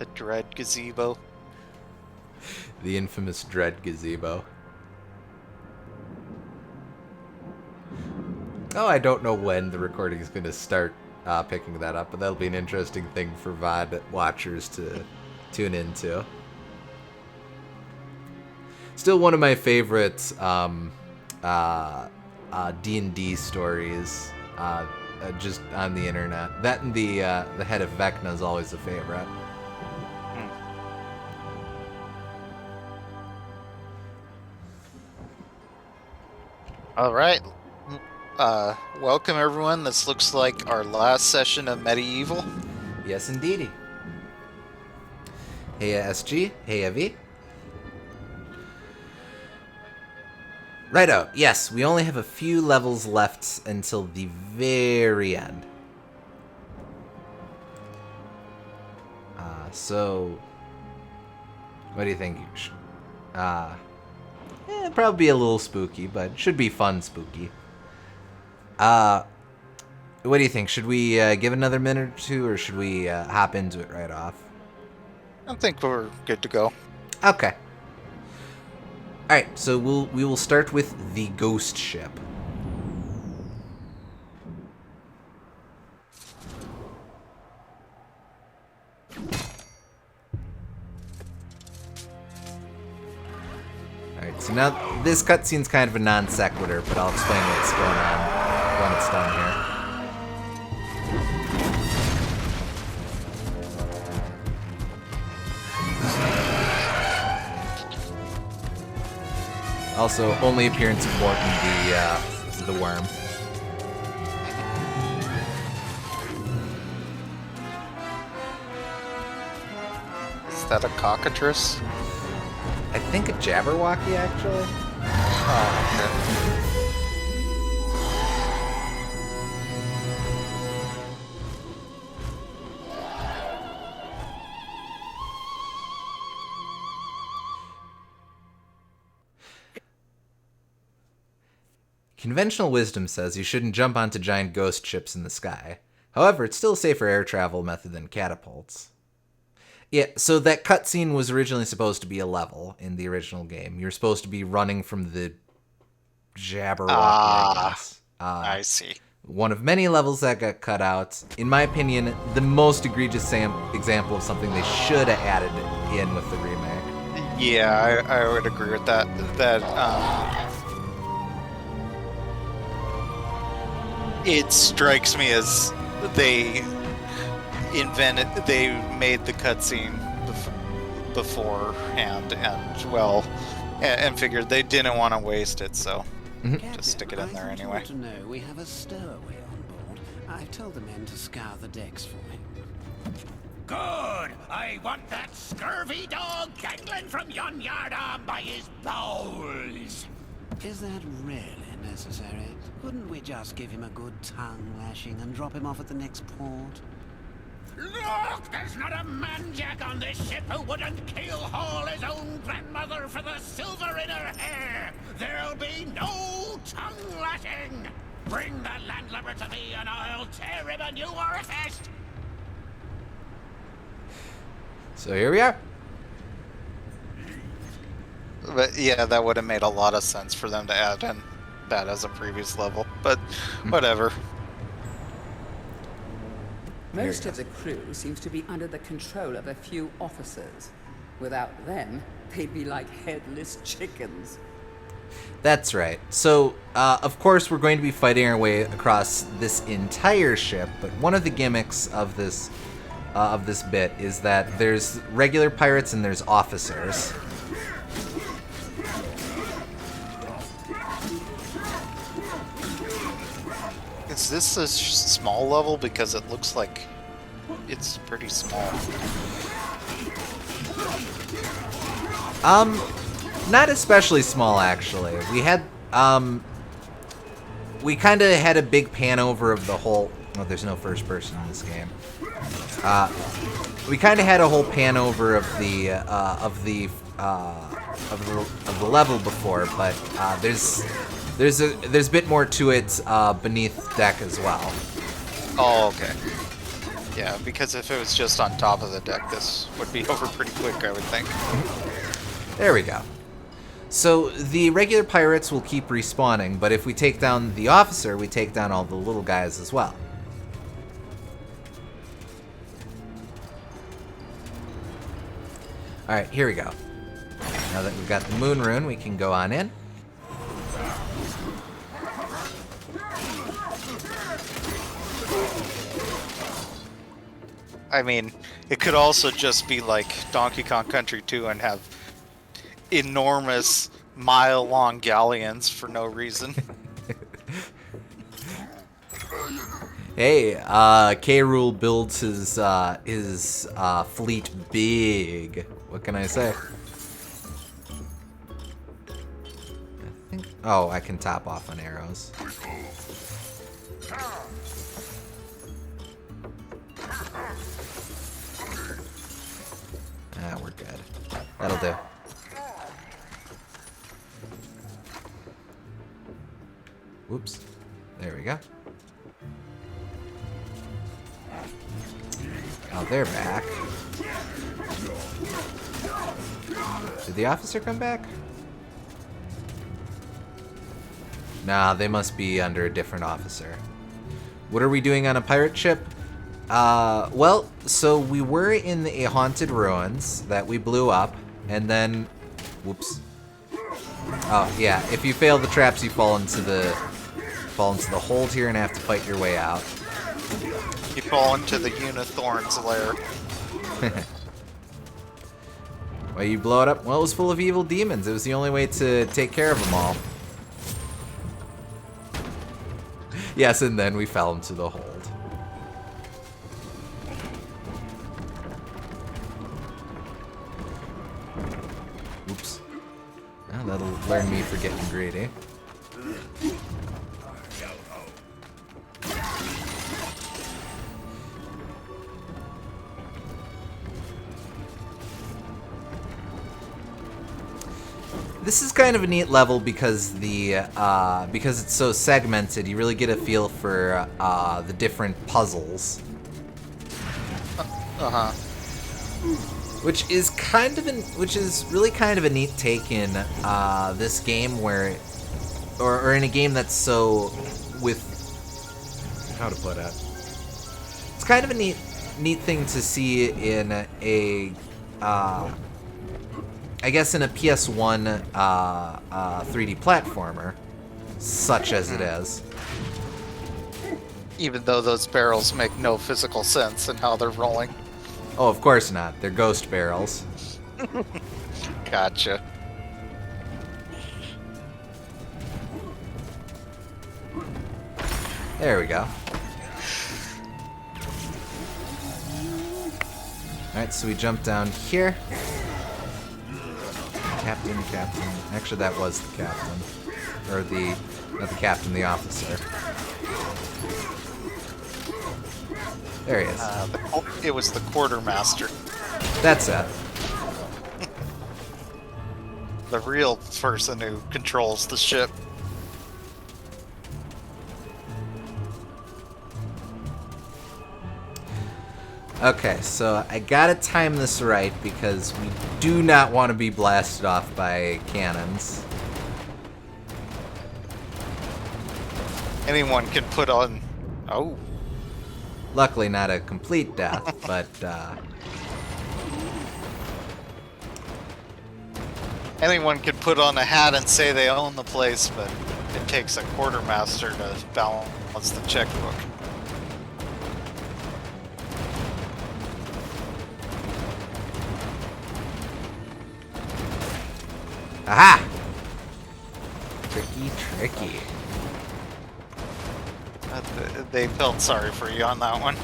The dread gazebo. The infamous Dread Gazebo. Oh, I don't know when the recording is going to start picking that up, but that'll be an interesting thing for VOD watchers to tune into. Still one of my favorite D&D stories just on the internet. That and the Head of Vecna is always a favorite. All right. Welcome everyone. This looks like our last session of MediEvil. Yes, indeedy. Hey, SG. Hey, Evie. Righto. Yes, we only have a few levels left until the very end. So, what do you think? Probably be a little spooky, but should be fun spooky. What do you think? Should we give another minute or two, or should we hop into it right off? I think we're good to go. Okay. All right, so we will start with the ghost ship. Alright, so now this cutscene's kind of a non sequitur, but I'll explain what's going on when it's done here. Also, only appearance of Morton, the worm. Is that a cockatrice? I think a Jabberwocky, actually. Oh, Conventional wisdom says you shouldn't jump onto giant ghost ships in the sky. However, it's still a safer air travel method than catapults. Yeah, so that cutscene was originally supposed to be a level in the original game. You're supposed to be running from the Jabberwocky, I guess. I see. One of many levels that got cut out. In my opinion, the most egregious example of something they should have added in with the remake. Yeah, I would agree with that. It strikes me as they made the cutscene beforehand, and figured they didn't want to waste it, so just stick it in there anyway. To know we have a stowaway on board. I've told the men to scour the decks for him. Good! I want that scurvy dog dangling from yon yardarm by his bowels! Is that really necessary? Couldn't we just give him a good tongue lashing and drop him off at the next port? Look! There's not a man-jack on this ship who wouldn't keel-haul his own grandmother for the silver in her hair! There'll be no tongue-lashing! Bring the landlubber to me and I'll tear him a new orifice! So here we are. But yeah, that would have made a lot of sense for them to add in that as a previous level, but whatever. Most of the crew seems to be under the control of a few officers. Without them, they'd be like headless chickens. That's right. So, of course, we're going to be fighting our way across this entire ship, but one of the gimmicks of this bit is that there's regular pirates and there's officers. Is this a small level? Because it looks like it's pretty small. Not especially small, actually. We had, we kind of had a big pan over of the whole. Oh, there's no first person in this game. We kind of had a whole pan over of the level before, but there's a bit more to it beneath deck as well. Oh, okay. Yeah, because if it was just on top of the deck, this would be over pretty quick, I would think. There we go. So the regular pirates will keep respawning, but if we take down the officer, we take down all the little guys as well. Alright, here we go. Now that we've got the moon rune, we can go on in. I mean, it could also just be like Donkey Kong Country 2 and have enormous mile-long galleons for no reason. Hey, K. Rool builds his fleet big. What can I say? Oh, I can top off on arrows. Ah, we're good. That'll do. Whoops. There we go. Oh, they're back. Did the officer come back? Nah, they must be under a different officer. What are we doing on a pirate ship? Well, so we were in a haunted ruins that we blew up, and then... Whoops. Oh, yeah, if you fail the traps, you fall into the hold here and have to fight your way out. You fall into the Unithorn's lair. Well, you blow it up? Well, it was full of evil demons. It was the only way to take care of them all. Yes, and then we fell into the hold. Oops. Well, that'll learn me for getting greedy. This is kind of a neat level because because it's so segmented. You really get a feel for the different puzzles. Which is really kind of a neat take in this game where, or in a game that's so how to put it. It's kind of a neat thing to see in a. I guess in a PS1 3D platformer, such as it is. Even though those barrels make no physical sense in how they're rolling. Oh, of course not. They're ghost barrels. Gotcha. There we go. Alright, so we jump down here. Captain. Actually, that was the captain. Or not the captain, the officer. There he is. It was the quartermaster. That's it. The real person who controls the ship. Okay, so I gotta time this right because we do not want to be blasted off by cannons. Anyone can put on... Oh. Luckily not a complete death, but Anyone can put on a hat and say they own the place, but it takes a quartermaster to balance the checkbook. aha! Tricky. They felt sorry for you on that one.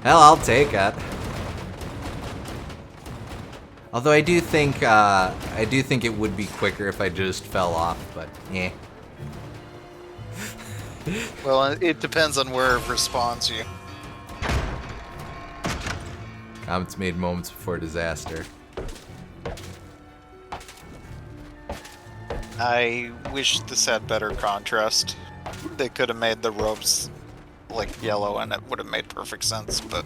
Hell, I'll take it. Although I do think it would be quicker if I just fell off, but yeah. Well, it depends on where it respawns you. Comments made moments before disaster. I wish this had better contrast. They could have made the ropes like yellow, and it would have made perfect sense. But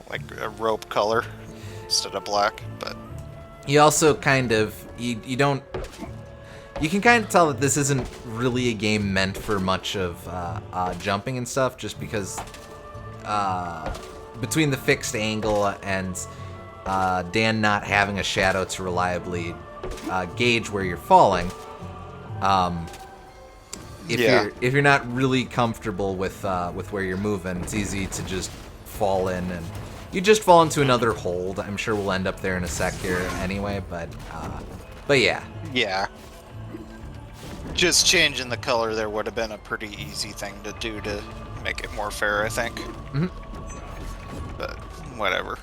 like a rope color instead of black. But You also kind of you don't. You can kind of tell that this isn't really a game meant for much of jumping and stuff, just because between the fixed angle and Dan not having a shadow to reliably gauge where you're falling, if you're not really comfortable with where you're moving, it's easy to just fall in, and you just fall into another hold. I'm sure we'll end up there in a sec here anyway, but yeah. yeah, just changing the color there would have been a pretty easy thing to do to make it more fair, I think. Mm-hmm. But whatever.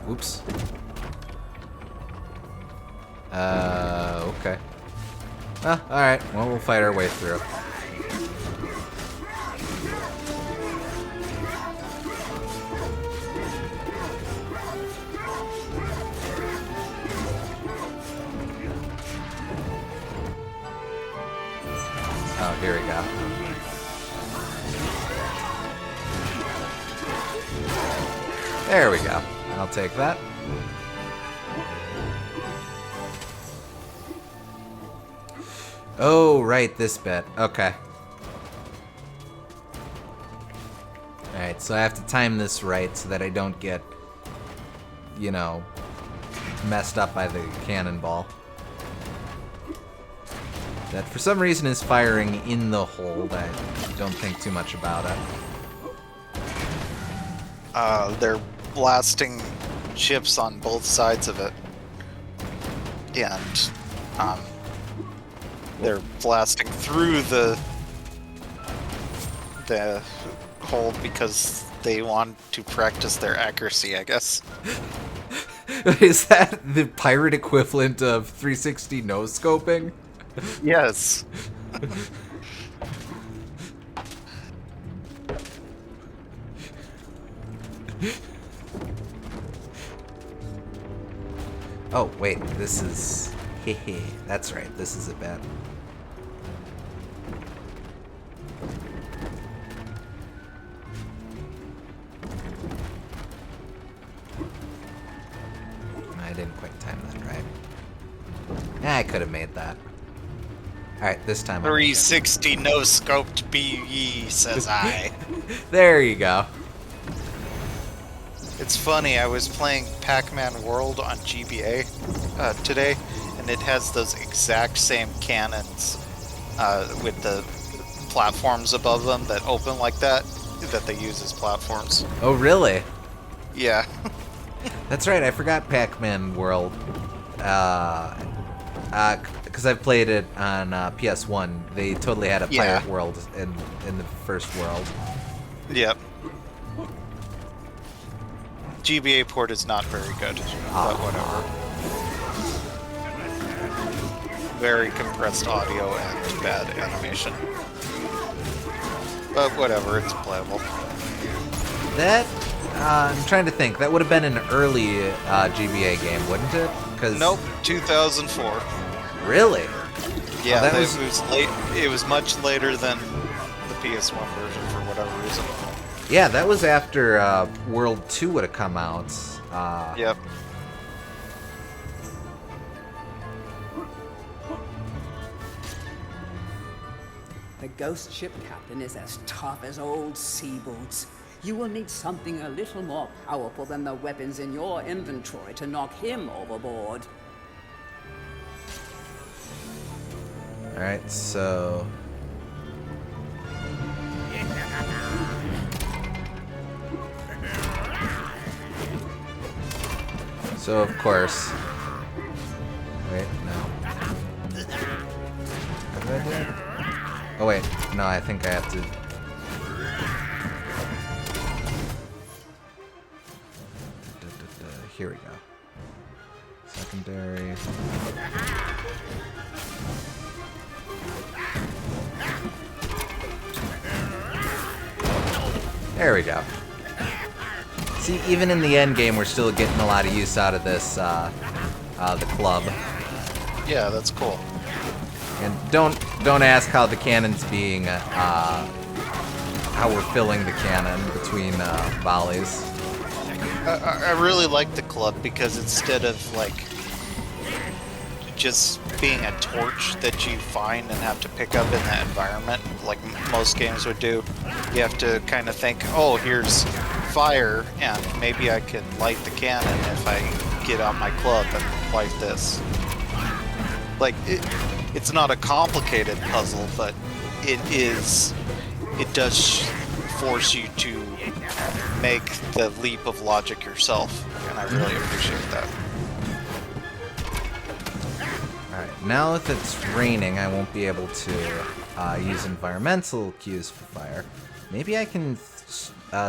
Oops. Okay. Alright. Well, we'll fight our way through. Oh, here we go. There we go. I'll take that. Oh, right, this bit. Okay. Alright, so I have to time this right so that I don't get, you know, messed up by the cannonball. That for some reason is firing in the hold. I don't think too much about it. They're blasting chips on both sides of it, and they're blasting through the hold because they want to practice their accuracy, I guess. Is that the pirate equivalent of 360 no-scoping? Yes. Oh, wait, this is... Hehe, that's right, this is a bad... I didn't quite time that right. I could have made that. Alright, this time I'll make it. 360 no scoped BE, says I. There you go. It's funny, I was playing Pac-Man World on GBA today, and it has those exact same cannons with the platforms above them that open like that they use as platforms. Oh, really? Yeah. That's right, I forgot Pac-Man World. Because I've played it on PS1. They totally had a pirate world in the first world. Yep. GBA port is not very good, but whatever. Very compressed audio and bad animation. But whatever, it's playable. That, I'm trying to think. That would have been an early GBA game, wouldn't it? Nope, 2004. Really? Yeah, that it was late. It was much later than the PS1 version for whatever reason. Yeah, that was after World 2 would have come out. Yep. The ghost ship captain is as tough as old sea boots. You will need something a little more powerful than the weapons in your inventory to knock him overboard. Alright, so... So, of course... Wait, no. What did I do? Oh, wait. No, I think I have to... Here we go. Secondary... There we go. See, even in the end game, we're still getting a lot of use out of this, the club. Yeah, that's cool. And don't ask how the cannon's being, how we're filling the cannon between volleys. I really like the club because instead of like just being a torch that you find and have to pick up in that environment like most games would do, you have to kind of think, oh, here's fire and maybe I can light the cannon if I get out my club and light this. Like, it's not a complicated puzzle, but it does force you to make the leap of logic yourself, and I really appreciate that. Alright, now that it's raining, I won't be able to use environmental cues for fire. Maybe I can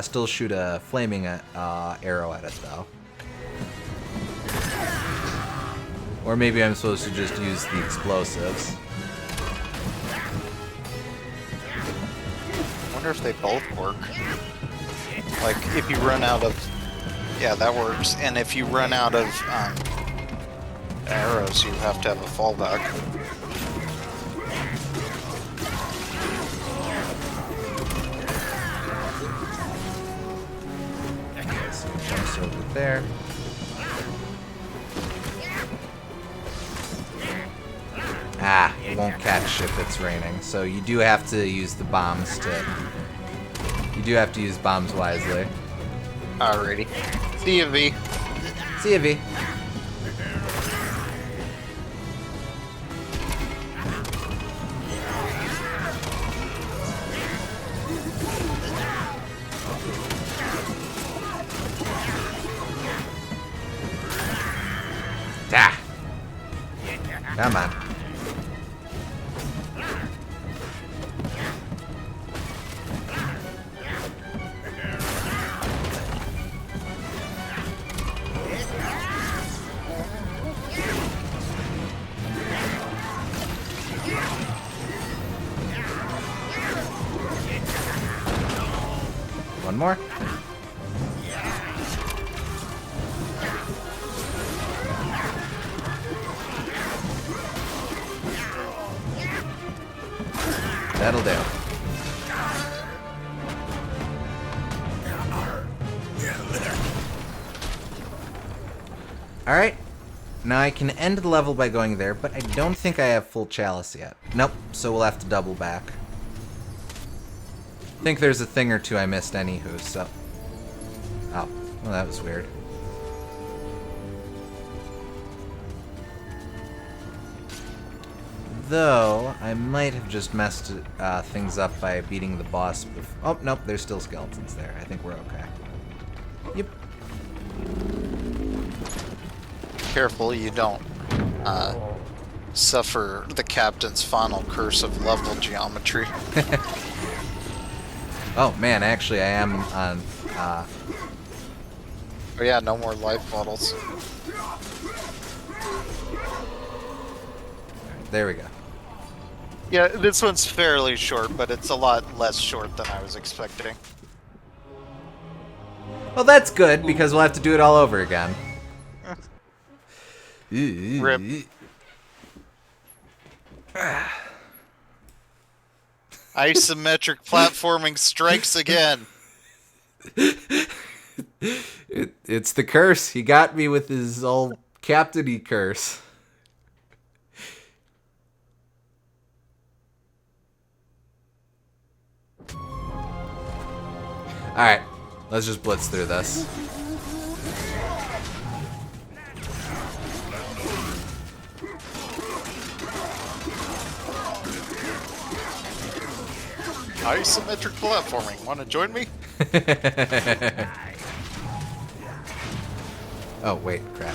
still shoot a flaming arrow at it, though. Or maybe I'm supposed to just use the explosives. I wonder if they both work. Like, if you run out of... Yeah, that works. And if you run out of arrows, you have to have a fallback. So jumps over there. Ah, it won't catch if it's raining. So you do have to use the bombs to... You do have to use bombs wisely. Alrighty. See you, V. See ya, V. Ah! Come on. One more. That'll do. Alright. Now I can end the level by going there, but I don't think I have full chalice yet. Nope, so we'll have to double back. I think there's a thing or two I missed anywho, so... Oh, well that was weird. Though, I might have just messed things up by beating the boss before... Oh, nope, there's still skeletons there. I think we're okay. Yep. Careful you don't suffer the captain's final curse of level geometry. Oh, man, actually, I am on... Oh yeah, no more life bottles. There we go. Yeah, this one's fairly short, but it's a lot less short than I was expecting. Well, that's good, because we'll have to do it all over again. Rip. Isometric platforming strikes again. It's the curse. He got me with his old captain-y curse. Alright, let's just blitz through this. Isometric platforming. Want to join me? Oh, wait, crap.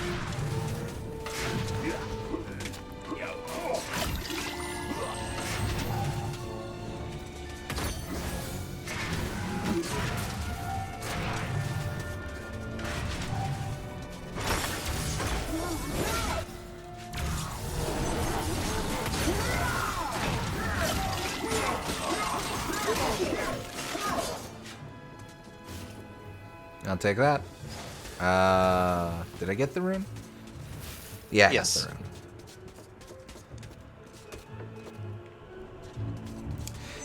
take that. Did I get the rune? Yeah, Yes. I got the rune.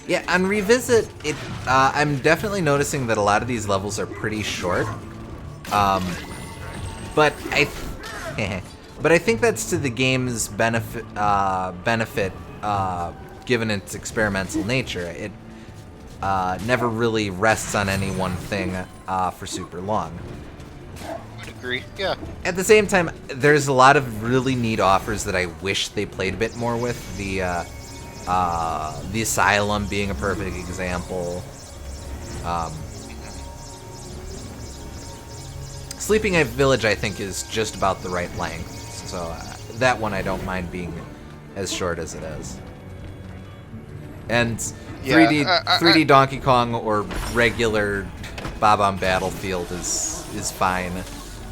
Yeah, on revisit, I'm definitely noticing that a lot of these levels are pretty short. But I think that's to the game's benefit. Given its experimental nature, it never really rests on any one thing for super long. Would agree. Yeah. At the same time, there's a lot of really neat offers that I wish they played a bit more with. The Asylum being a perfect example. Sleeping at Village, I think, is just about the right length. So that one I don't mind being as short as it is. And 3D Donkey Kong or regular Bob-on Battlefield is fine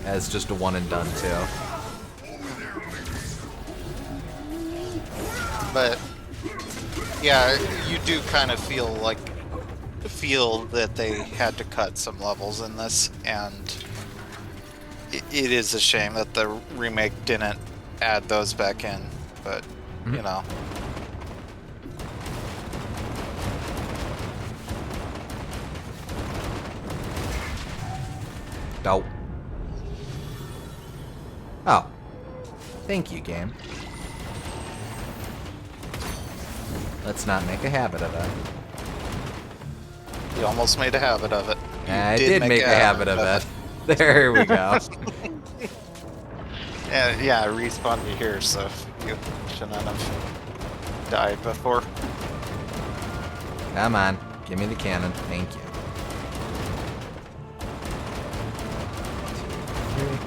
as just a one and done too. But yeah, you do kind of feel that they had to cut some levels in this, and it is a shame that the remake didn't add those back in. But you know. Dope. Oh. Thank you, game. Let's not make a habit of it. You almost made a habit of it. I did make a habit of it. There we go. Yeah, I respawned you here, so you shouldn't have died before. Come on. Give me the cannon. Thank you. 2, 3.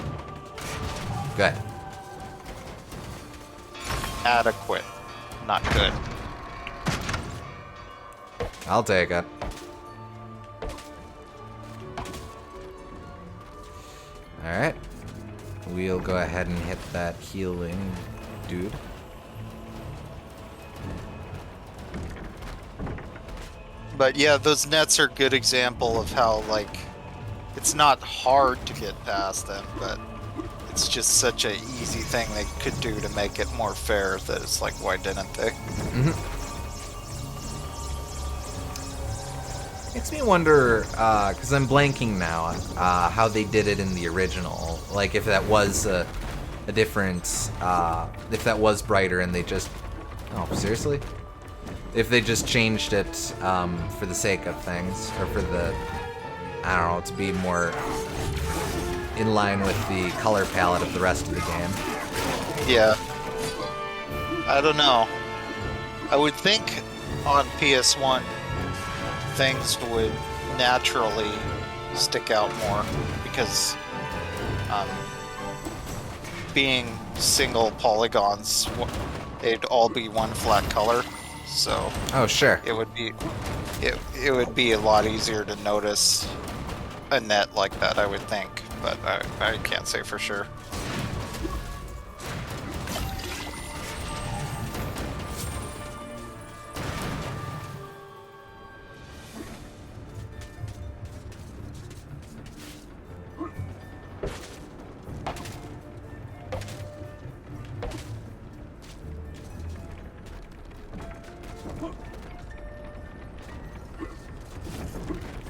Good. Adequate. Not good. I'll take it. Alright. We'll go ahead and hit that healing dude. But yeah, those nets are a good example of how, like, it's not hard to get past them, but it's just such an easy thing they could do to make it more fair that it's like, why didn't they? Makes me wonder, because I'm blanking now, how they did it in the original. Like, if that was a different, if that was brighter and they just... Oh, seriously? If they just changed it for the sake of things, or for the... I don't know, to be more in line with the color palette of the rest of the game. Yeah. I don't know. I would think on PS1 things would naturally stick out more because being single polygons, they'd all be one flat color, so Oh, sure. it would be a lot easier to notice a net like that, I would think, but I can't say for sure.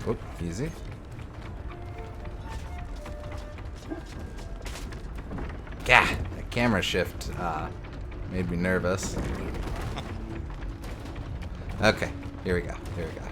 Oop, easy. Gah! That camera shift made me nervous. Okay, here we go. Here we go.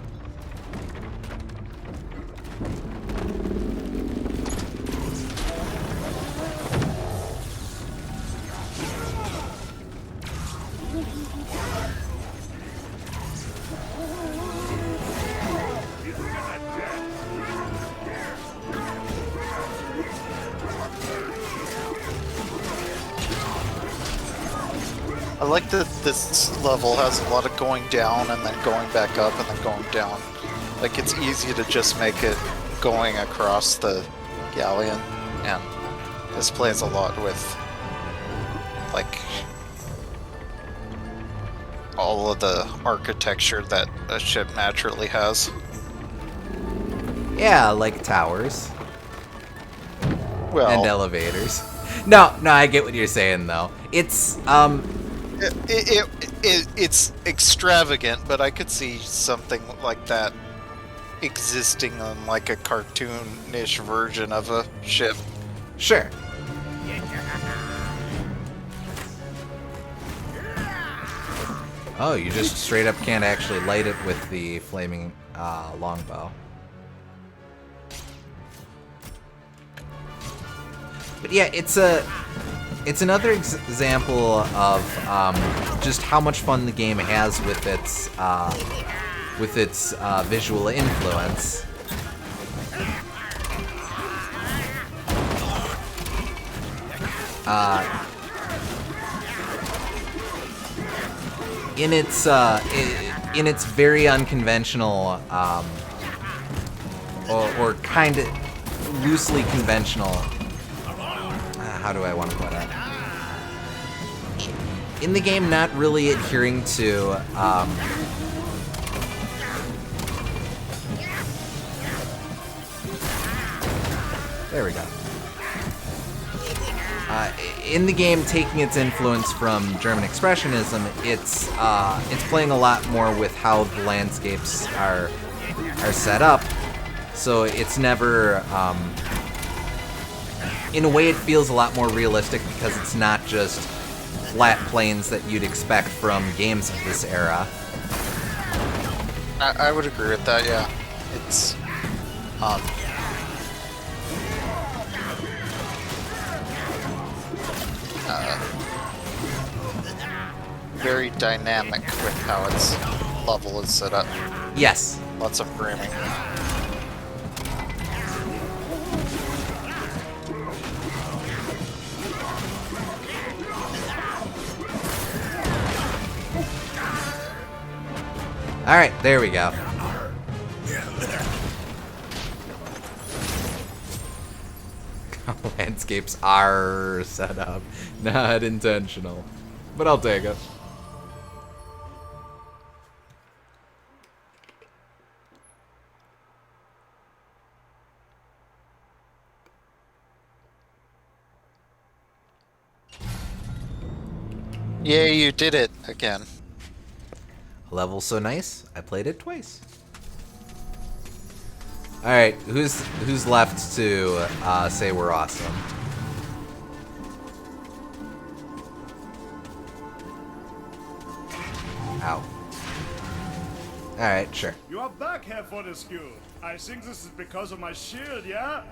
I like that this level has a lot of going down and then going back up and then going down. Like, it's easy to just make it going across the galleon, and this plays a lot with, like, all of the architecture that a ship naturally has. Yeah, like towers. Well, elevators. No, I get what you're saying though. It's it's extravagant, but I could see something like that existing on like a cartoonish version of a ship. sure. Oh, you just straight up can't actually light it with the flaming longbow. But yeah, it's another example of just how much fun the game has with its visual influence. In its very unconventional or kind of loosely conventional. How do I want to put it? In the game, not really adhering to there we go. In the game, taking its influence from German Expressionism, it's playing a lot more with how the landscapes are set up. So it's never, in a way, it feels a lot more realistic because it's not just flat plains that you'd expect from games of this era. I would agree with that. Yeah, it's very dynamic with how its level is set up. Yes. Lots of framing. All right, there we go. Landscapes are set up, not intentional, but I'll take it. Yeah, you did it again. A level so nice, I played it twice. All right, who's left to say we're awesome? Ow. All right, sure. You are back here for the skill. I think this is because of my shield, yeah?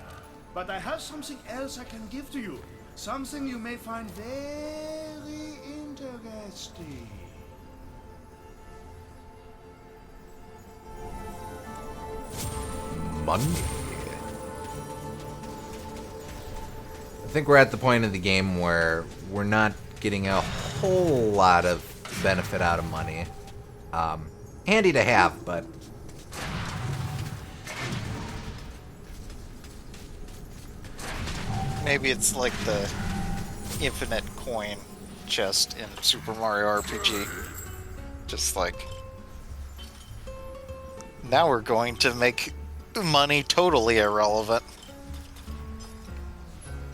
But I have something else I can give to you. Something you may find very interesting. Money. I think we're at the point of the game where we're not getting a whole lot of benefit out of money. Handy to have, but Maybe it's like the infinite coin chest in Super Mario RPG. Just like, now we're going to make money totally irrelevant.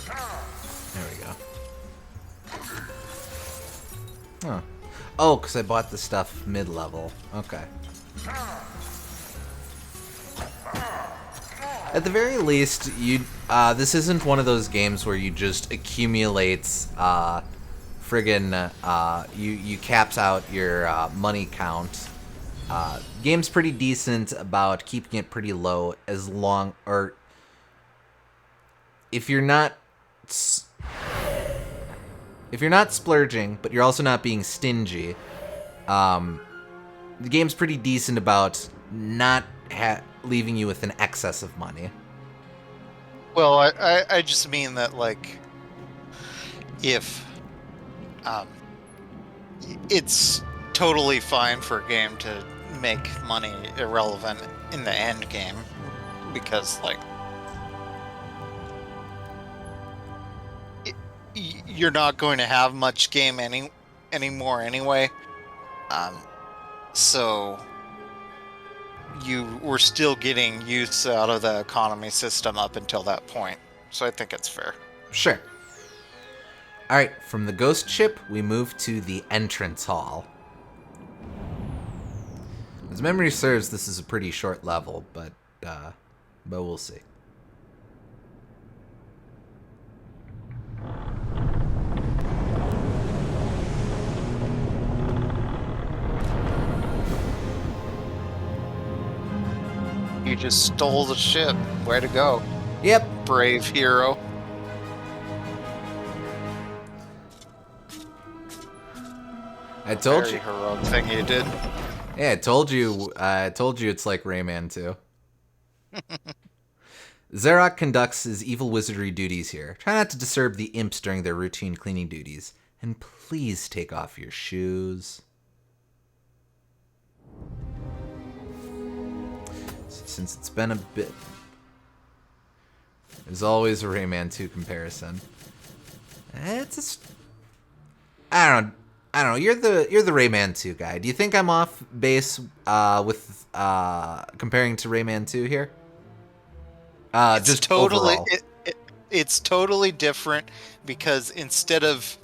there we go. Huh. Oh, because I bought the stuff mid-level. Okay. At the very least, you this isn't one of those games where you just accumulate you caps out your money count. Game's pretty decent about keeping it pretty low as long, or if you're not splurging, but you're also not being stingy. The game's pretty decent about not leaving you with an excess of money. Well, I just mean that, like, if it's totally fine for a game to make money irrelevant in the end game, because, like, you're not going to have much game anymore anyway. So you were still getting use out of the economy system up until that point. so I think it's fair. Sure. Alright, from the ghost ship, we move to the entrance hall. As memory serves, this is a pretty short level, but we'll see. You just stole the ship. Way to go, Yep. brave hero. I told Very you. heroic thing you did. Yeah, I told you it's like Rayman 2. Zarok conducts his evil wizardry duties here. Try not to disturb the imps during their routine cleaning duties. And please take off your shoes. Since it's been a bit... There's always a Rayman 2 comparison. It's just... I don't know. You're the Rayman 2 guy. Do you think I'm off base with comparing to Rayman 2 here? It's Just totally overall. it's totally different because instead of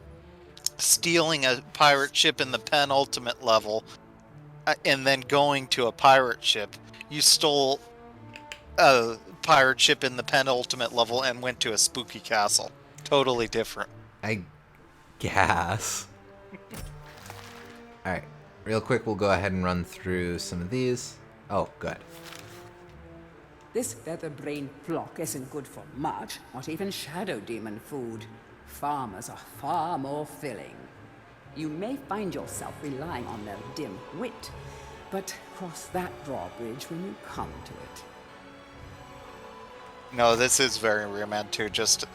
stealing a pirate ship in the penultimate level and then going to a pirate ship, you stole a pirate ship in the penultimate level and went to a spooky castle. Totally different. I guess. Alright, real quick, we'll go ahead and run through some of these. Oh, good. This feather-brained flock isn't good for much, not even shadow demon food. Farmers are far more filling. You may find yourself relying on their dim wit, but cross that drawbridge when you come to it. No, this is very Rayman 2, just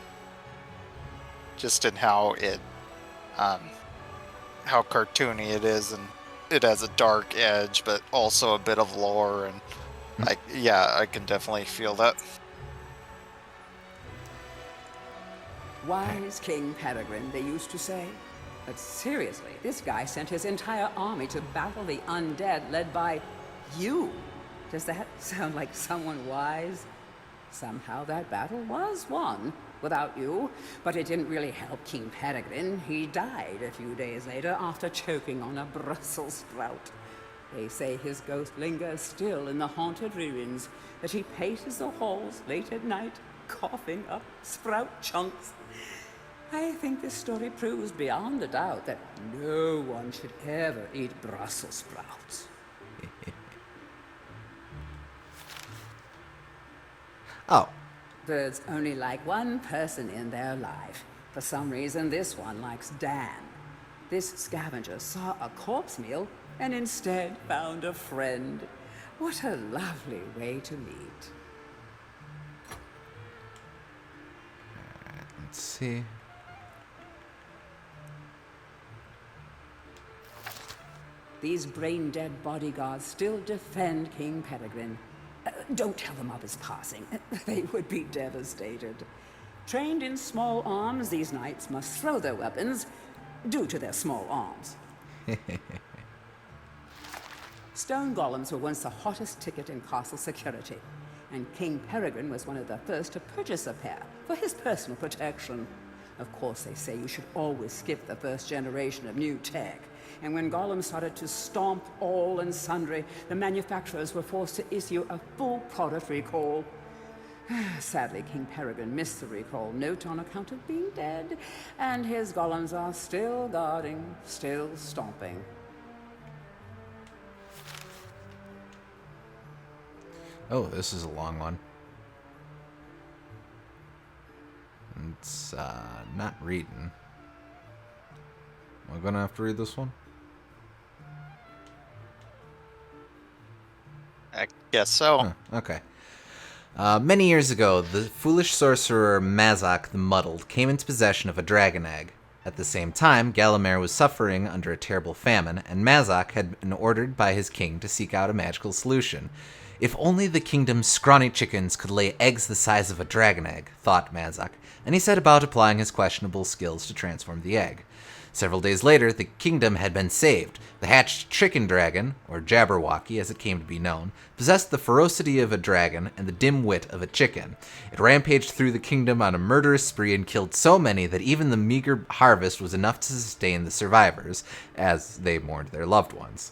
in how it how cartoony it is, and it has a dark edge, but also a bit of lore, and I can definitely feel that. Wise King Peregrine, they used to say. But seriously, this guy sent his entire army to battle the undead led by you. Does that sound like someone wise? Somehow that battle was won without you, but it didn't really help King Peregrine. He died a few days later after choking on a Brussels sprout. They say his ghost lingers still in the haunted ruins, that he paces the halls late at night, coughing up sprout chunks. I think this story proves beyond a doubt that no one should ever eat Brussels sprouts. Oh, Birds only like one person in their life. For some reason, this one likes Dan. This scavenger saw a corpse meal and instead found a friend. What a lovely way to meet. let's see. These brain-dead bodyguards still defend King Peregrine. Don't tell them of his passing. They would be devastated. Trained in small arms, these knights must throw their weapons due to their small arms. Stone golems were once the hottest ticket in castle security, and King Peregrine was one of the first to purchase a pair for his personal protection. Of course, they say you should always skip the first generation of new tech. And when golems started to stomp all and sundry, the manufacturers were forced to issue a full product recall. Sadly, King Peregrine missed the recall note on account of being dead, and his golems are still guarding, still stomping. Oh, this is a long one. It's not reading. Am I gonna have to read this one? I guess so. Huh, okay. Many years ago, the foolish sorcerer Mazak the Muddled came into possession of a dragon egg. At the same time, Gallowmere was suffering under a terrible famine, and Mazak had been ordered by his king to seek out a magical solution. If only the kingdom's scrawny chickens could lay eggs the size of a dragon egg, thought Mazak, and he set about applying his questionable skills to transform the egg. Several days later, the kingdom had been saved. The hatched chicken dragon, or Jabberwocky as it came to be known, possessed the ferocity of a dragon and the dim wit of a chicken. It rampaged through the kingdom on a murderous spree and killed so many that even the meager harvest was enough to sustain the survivors, as they mourned their loved ones.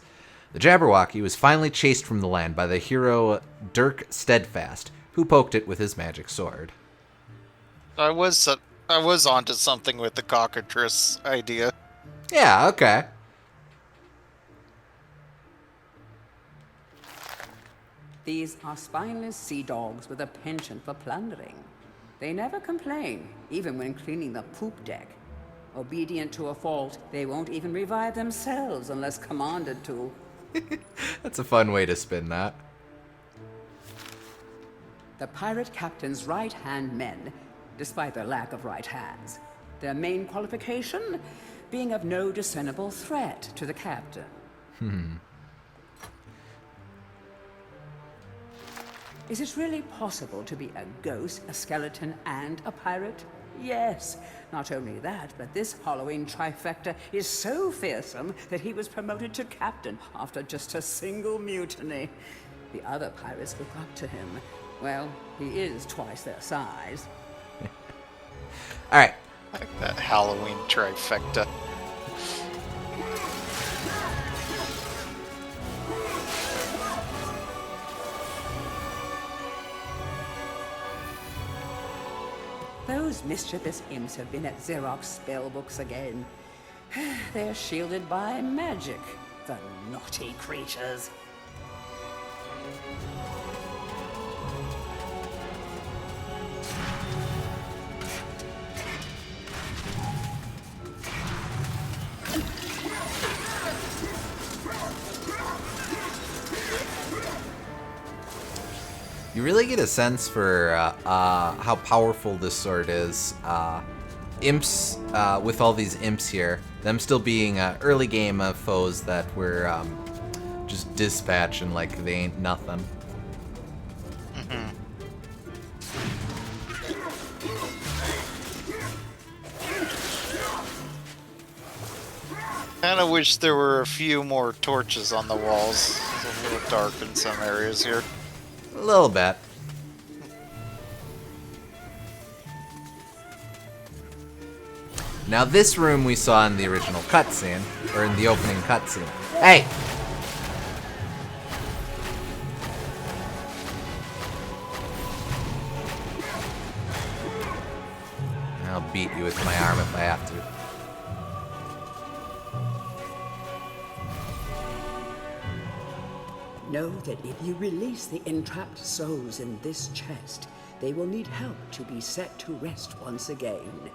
The Jabberwocky was finally chased from the land by the hero Dirk Steadfast, who poked it with his magic sword. I was onto something with the cockatrice idea. Yeah, okay. These are spineless sea dogs with a penchant for plundering. They never complain, even when cleaning the poop deck. Obedient to a fault, they won't even revive themselves unless commanded to. That's a fun way to spin that. The pirate captain's right-hand men, despite their lack of right hands. Their main qualification? Being of no discernible threat to the captain. Is it really possible to be a ghost, a skeleton, and a pirate? Yes. Not only that, but this Halloween trifecta is so fearsome that he was promoted to captain after just a single mutiny. The other pirates look up to him. Well, he is twice their size. All right. Like that Halloween trifecta. Those mischievous imps have been at Zarok's spellbooks again. They're shielded by magic, the naughty creatures. You really get a sense for how powerful this sword is. Imps, with all these imps here, them still being early game foes that we're just dispatching like they ain't nothing. Kinda wish there were a few more torches on the walls. It's a little dark in some areas here. A little bit. Now this room we saw in the original cutscene, or in the opening cutscene. Hey! I'll beat you with my arm if I have to. Know that if you release the entrapped souls in this chest, they will need help to be set to rest once again.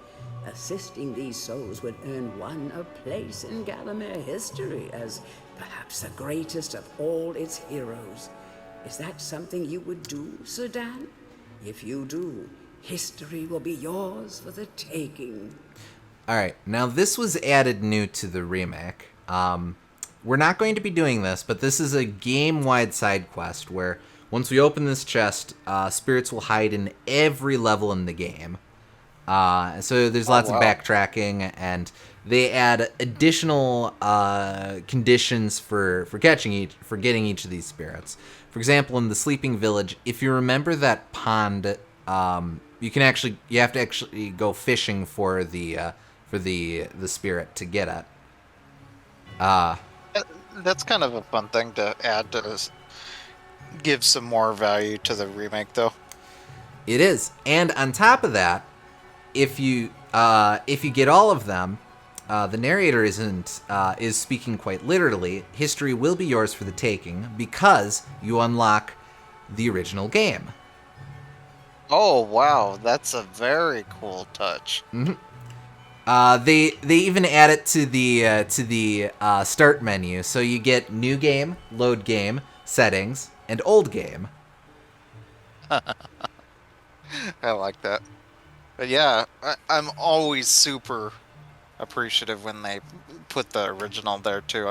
Assisting these souls would earn one a place in Galamere history as perhaps the greatest of all its heroes. Is that something you would do, Sir Dan? If you do, history will be yours for the taking. Alright, now this was added new to the remake. We're not going to be doing this, but this is a game-wide side quest where once we open this chest, spirits will hide in every level in the game. So there's lots of backtracking, and they add additional conditions for getting each of these spirits. For example, in the Sleeping Village, if you remember that pond, you have to actually go fishing for the spirit to get it. That's kind of a fun thing to add to give some more value to the remake, though. It is, and on top of that, if you get all of them, the narrator is speaking quite literally. History will be yours for the taking because you unlock the original game. Oh wow, that's a very cool touch. Mm-hmm. They even add it to the start menu, so you get new game, load game, settings, and old game. I like that. But yeah, I'm always super appreciative when they put the original there too.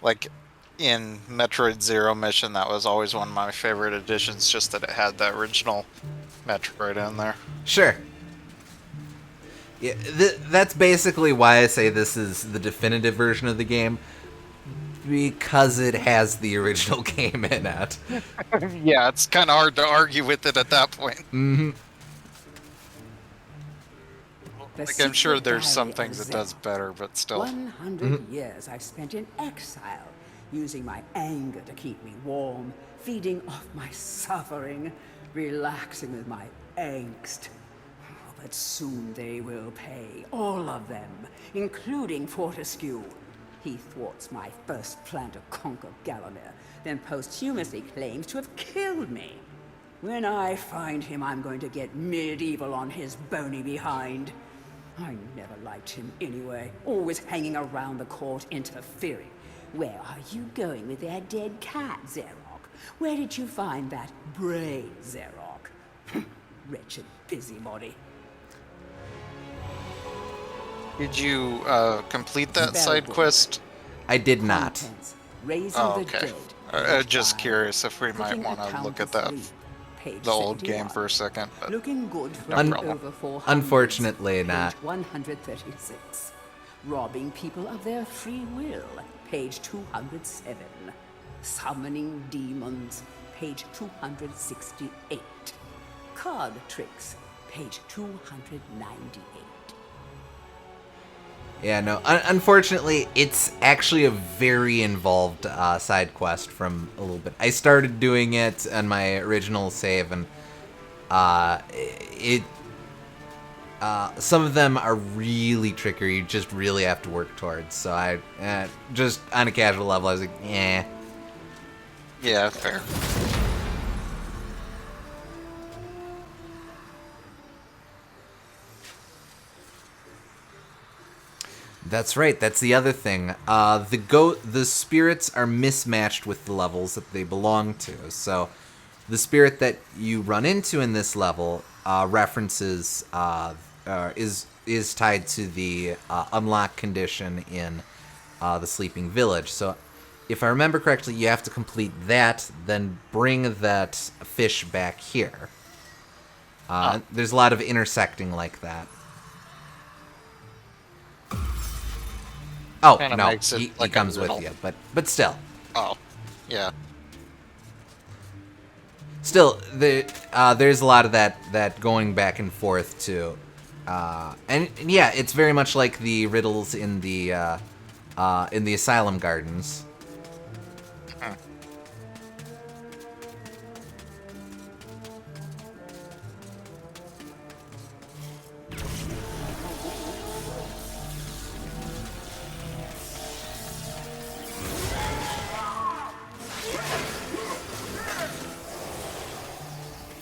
Like in Metroid Zero Mission, that was always one of my favorite additions, just that it had the original Metroid in there. Sure. Yeah, that's basically why I say this is the definitive version of the game, because it has the original game in it. Yeah, it's kind of hard to argue with it at that point. Mm-hmm. The Like, I'm sure secret there's some diary things of it does Zarok. better, but still. 100 years I've spent in exile, using my anger to keep me warm, feeding off my suffering, relaxing with my angst. But soon they will pay, all of them, including Fortescue. He thwarts my first plan to conquer Gallowmere, then posthumously claims to have killed me. When I find him, I'm going to get MediEvil on his bony behind. I never liked him anyway, always hanging around the court interfering. Where are you going with their dead cat, Zarok? Where did you find that brave Zarok? Wretched busybody. Did you complete that Spell side book. quest? I did not. Contents. Raising Oh, the okay. dead. Just Page curious if we five. might Putting want a to look count at that, to 3. Page the old 71. game for a second. But Looking good for No an problem. over 400s. Unfortunately Page not. 136. Robbing people of their free will. Page 207. Summoning demons. Page 268. Card tricks. Page 298. Yeah, no. Unfortunately, it's actually a very involved side quest from a little bit. I started doing it on my original save, and some of them are really tricky. You just really have to work towards. So I just on a casual level, I was like, eh. yeah, fair. That's right. That's the other thing. The spirits are mismatched with the levels that they belong to. So, the spirit that you run into in this level references is tied to the unlock condition in the Sleeping Village. So, if I remember correctly, you have to complete that, then bring that fish back here. There's a lot of intersecting like that. Oh, Kinda no, makes it he like a comes with riddle. you, but still. Oh, yeah. Still, there's a lot of that going back and forth, too. And yeah, it's very much like the riddles in the Asylum Gardens. Hmm.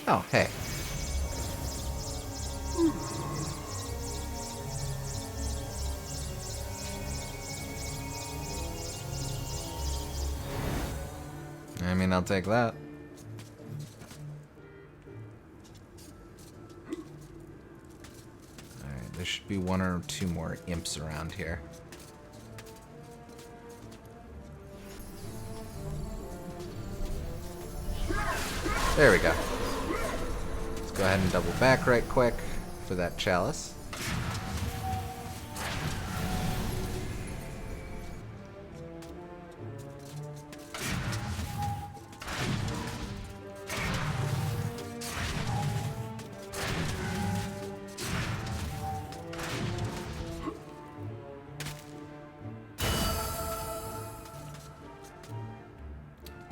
Oh, hey. I mean, I'll take that. Alright, there should be one or two more imps around here. There we go. Let's go ahead and double back right quick for that chalice.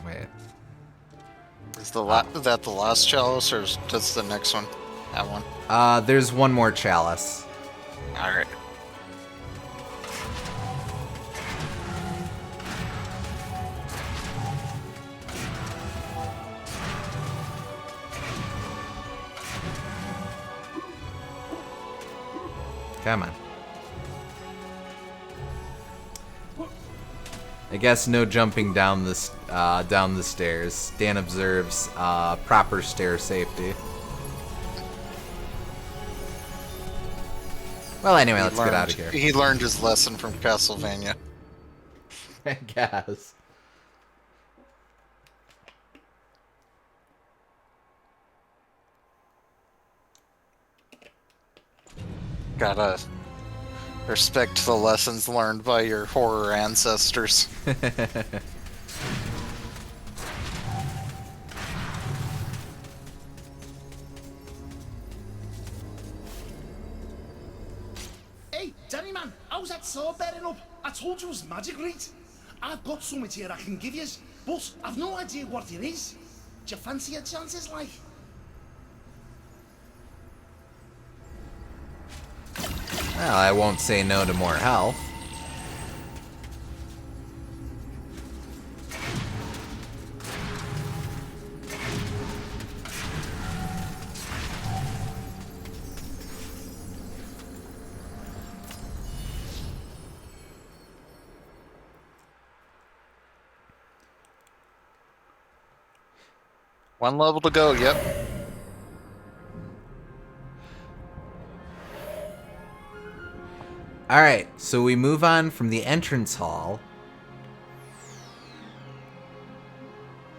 Wait. Is that the last chalice, or does the next one have one? There's one more chalice. All right. Come on. I guess no jumping down the stairs. Dan observes proper stair safety. Well, anyway, let's get out of here. He learned his lesson from Castlevania. I guess. Gotta respect the lessons learned by your horror ancestors. Hey, Danny man, how's that sword bearing up? I told you it was magic, right? I've got something here I can give you, but I've no idea what it is. Do you fancy your chances, like? Well, I won't say no to more health. One level to go, yep. Alright, so we move on from the entrance hall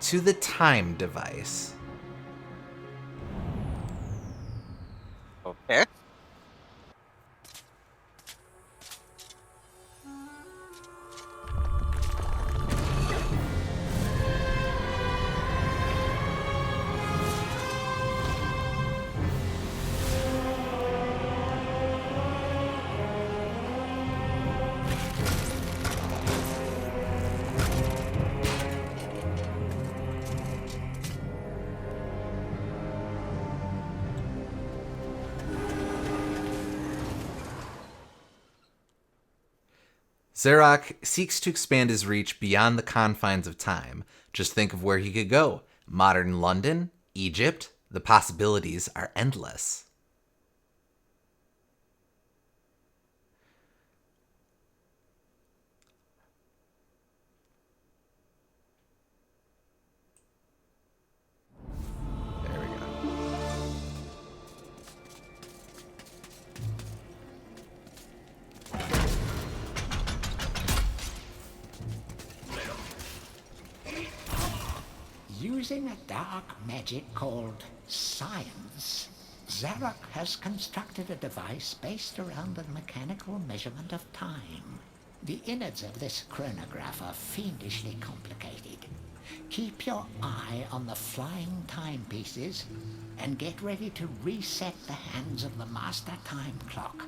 to the time device. Okay. Zarok seeks to expand his reach beyond the confines of time. Just think of where he could go. Modern London, Egypt, the possibilities are endless. There we go. Using a dark magic called science, Zarok has constructed a device based around the mechanical measurement of time. The innards of this chronograph are fiendishly complicated. Keep your eye on the flying timepieces and get ready to reset the hands of the master time clock.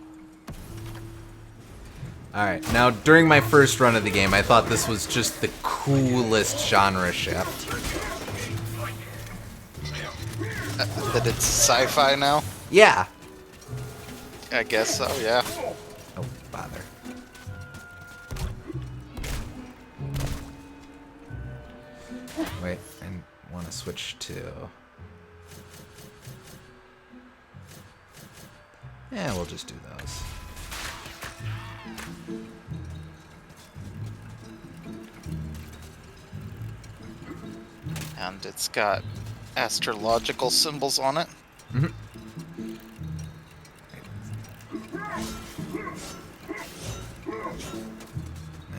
Alright, now during my first run of the game, I thought this was just the coolest genre shift. That it's sci-fi now? Yeah. I guess so, yeah. Oh, bother. Wait, I want to switch to... Yeah, we'll just do those. And it's got astrological symbols on it. Mm-hmm.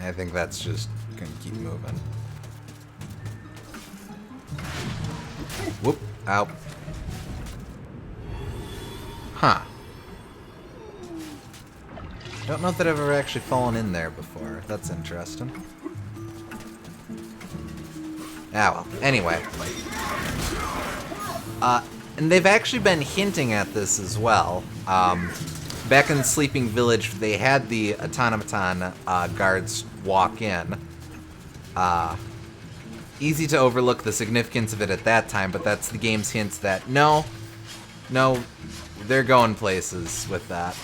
I think that's just gonna keep moving. Whoop, ow. Huh. Don't know that I've ever actually fallen in there before. That's interesting. Ah, well. Anyway. And they've actually been hinting at this as well. Back in the Sleeping Village, they had the automaton guards walk in. Easy to overlook the significance of it at that time, but that's the game's hints that no, they're going places with that.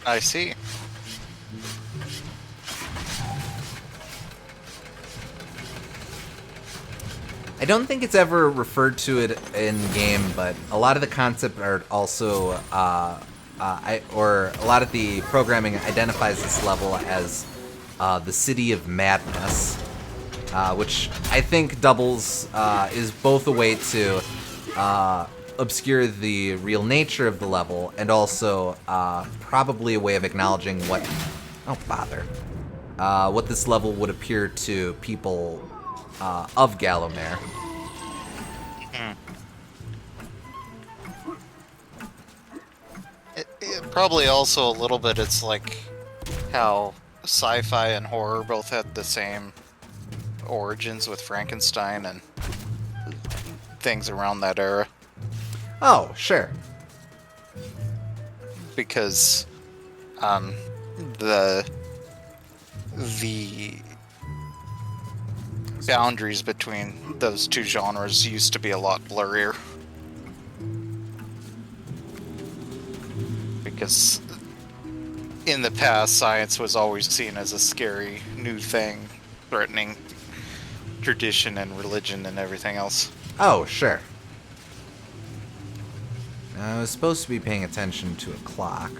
I see. I don't think it's ever referred to it in game, but a lot of the concept art also, or a lot of the programming identifies this level as the City of Madness, which I think doubles, is both a way to obscure the real nature of the level, and also probably a way of acknowledging what, oh bother, what this level would appear to people of Gallowmere. Probably also a little bit, it's like how sci-fi and horror both had the same origins with Frankenstein and things around that era. Oh, sure. Because the boundaries between those two genres used to be a lot blurrier. Because in the past, science was always seen as a scary new thing, threatening tradition and religion and everything else. Oh, sure. I was supposed to be paying attention to a clock.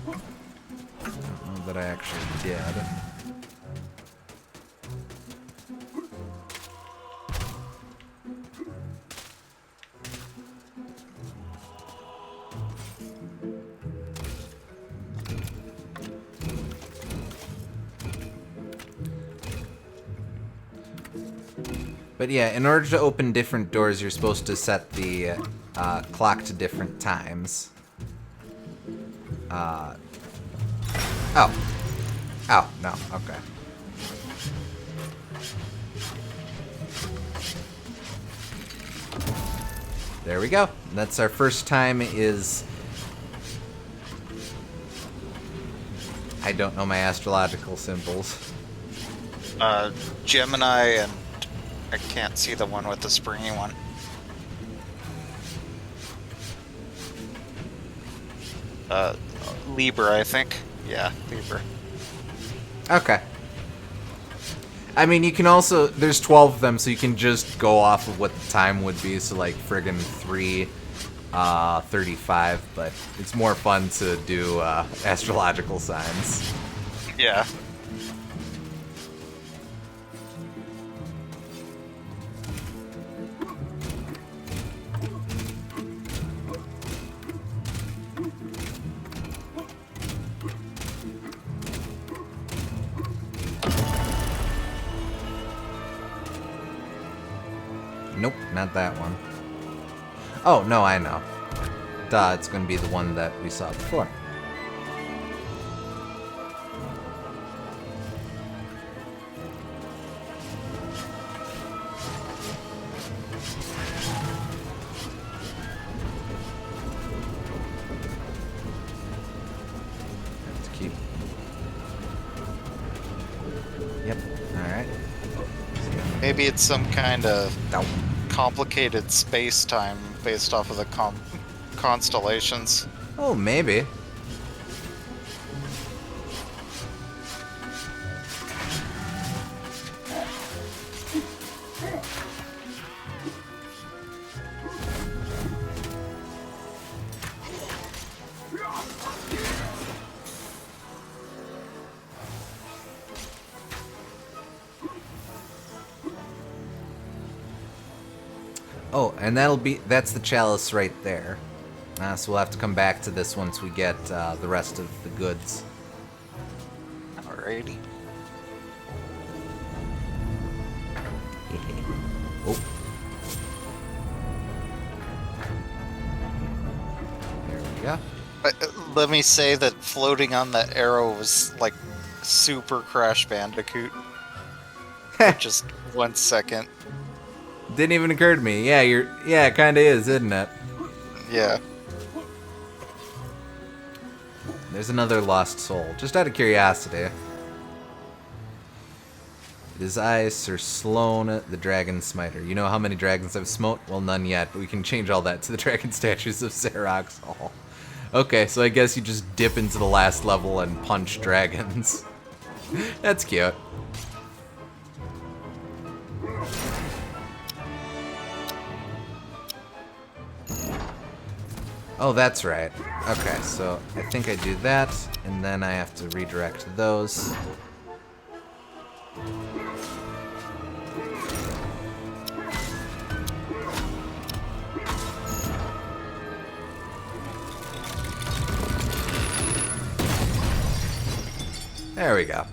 Don't know that I actually did. But yeah, in order to open different doors, you're supposed to set the clock to different times. Oh. Oh, no, okay. There we go. That's our first time is... I don't know my astrological symbols. Gemini and I can't see the one with the springy one. Libra, I think. Yeah, Libra. Okay. I mean, you can also... There's 12 of them, so you can just go off of what the time would be. So, like, friggin' 3:35. But it's more fun to do astrological signs. Yeah. Nope, not that one. Oh, no, I know. Duh, it's going to be the one that we saw before. Have to keep... Yep, alright. Maybe it's some kind of No. complicated space-time based off of the constellations. Oh, maybe. Oh, and that's the chalice right there. So we'll have to come back to this once we get the rest of the goods. Alrighty. Oh. There we go. Let me say that floating on that arrow was like super Crash Bandicoot. For just 1 second. Didn't even occur to me. Yeah, it kinda is, isn't it? Yeah. There's another lost soul. Just out of curiosity. It is I, Sir Sloan, the Dragon Smiter. You know how many dragons I've smote? Well, none yet, but we can change all that to the dragon statues of Zarok's Hall. Okay, so I guess you just dip into the last level and punch dragons. That's cute. Oh, that's right. Okay, so I think I do that, and then I have to redirect those. There we go.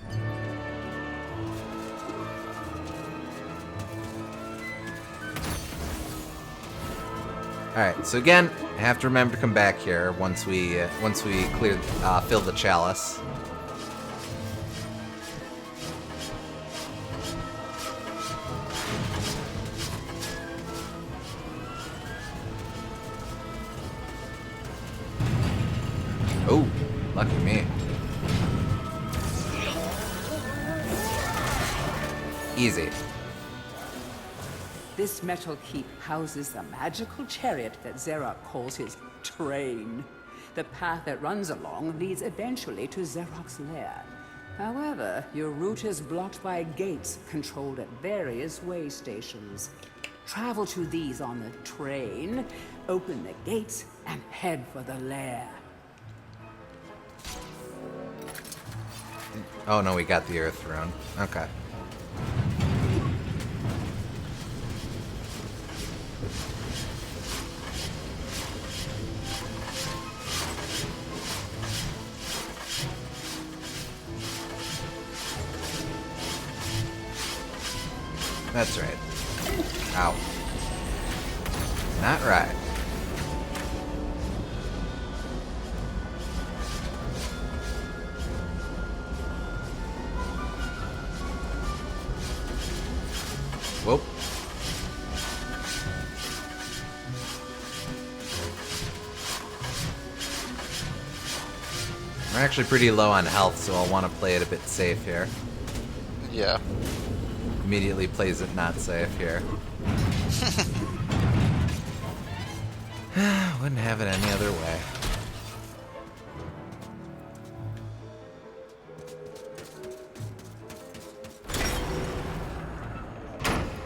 Alright, so again, I have to remember to come back here once we clear, fill the chalice. Oh, lucky me. Easy. This metal keep houses the magical chariot that Zarok calls his train. The path that runs along leads eventually to Zarok's lair. However, your route is blocked by gates controlled at various way stations. Travel to these on the train, open the gates, and head for the lair. Oh no, we got the Earth Rune. Okay. That's right. Ow. Not right. Whoop. We're actually pretty low on health, so I'll want to play it a bit safe here. Yeah. Immediately plays it not safe here. Wouldn't have it any other way.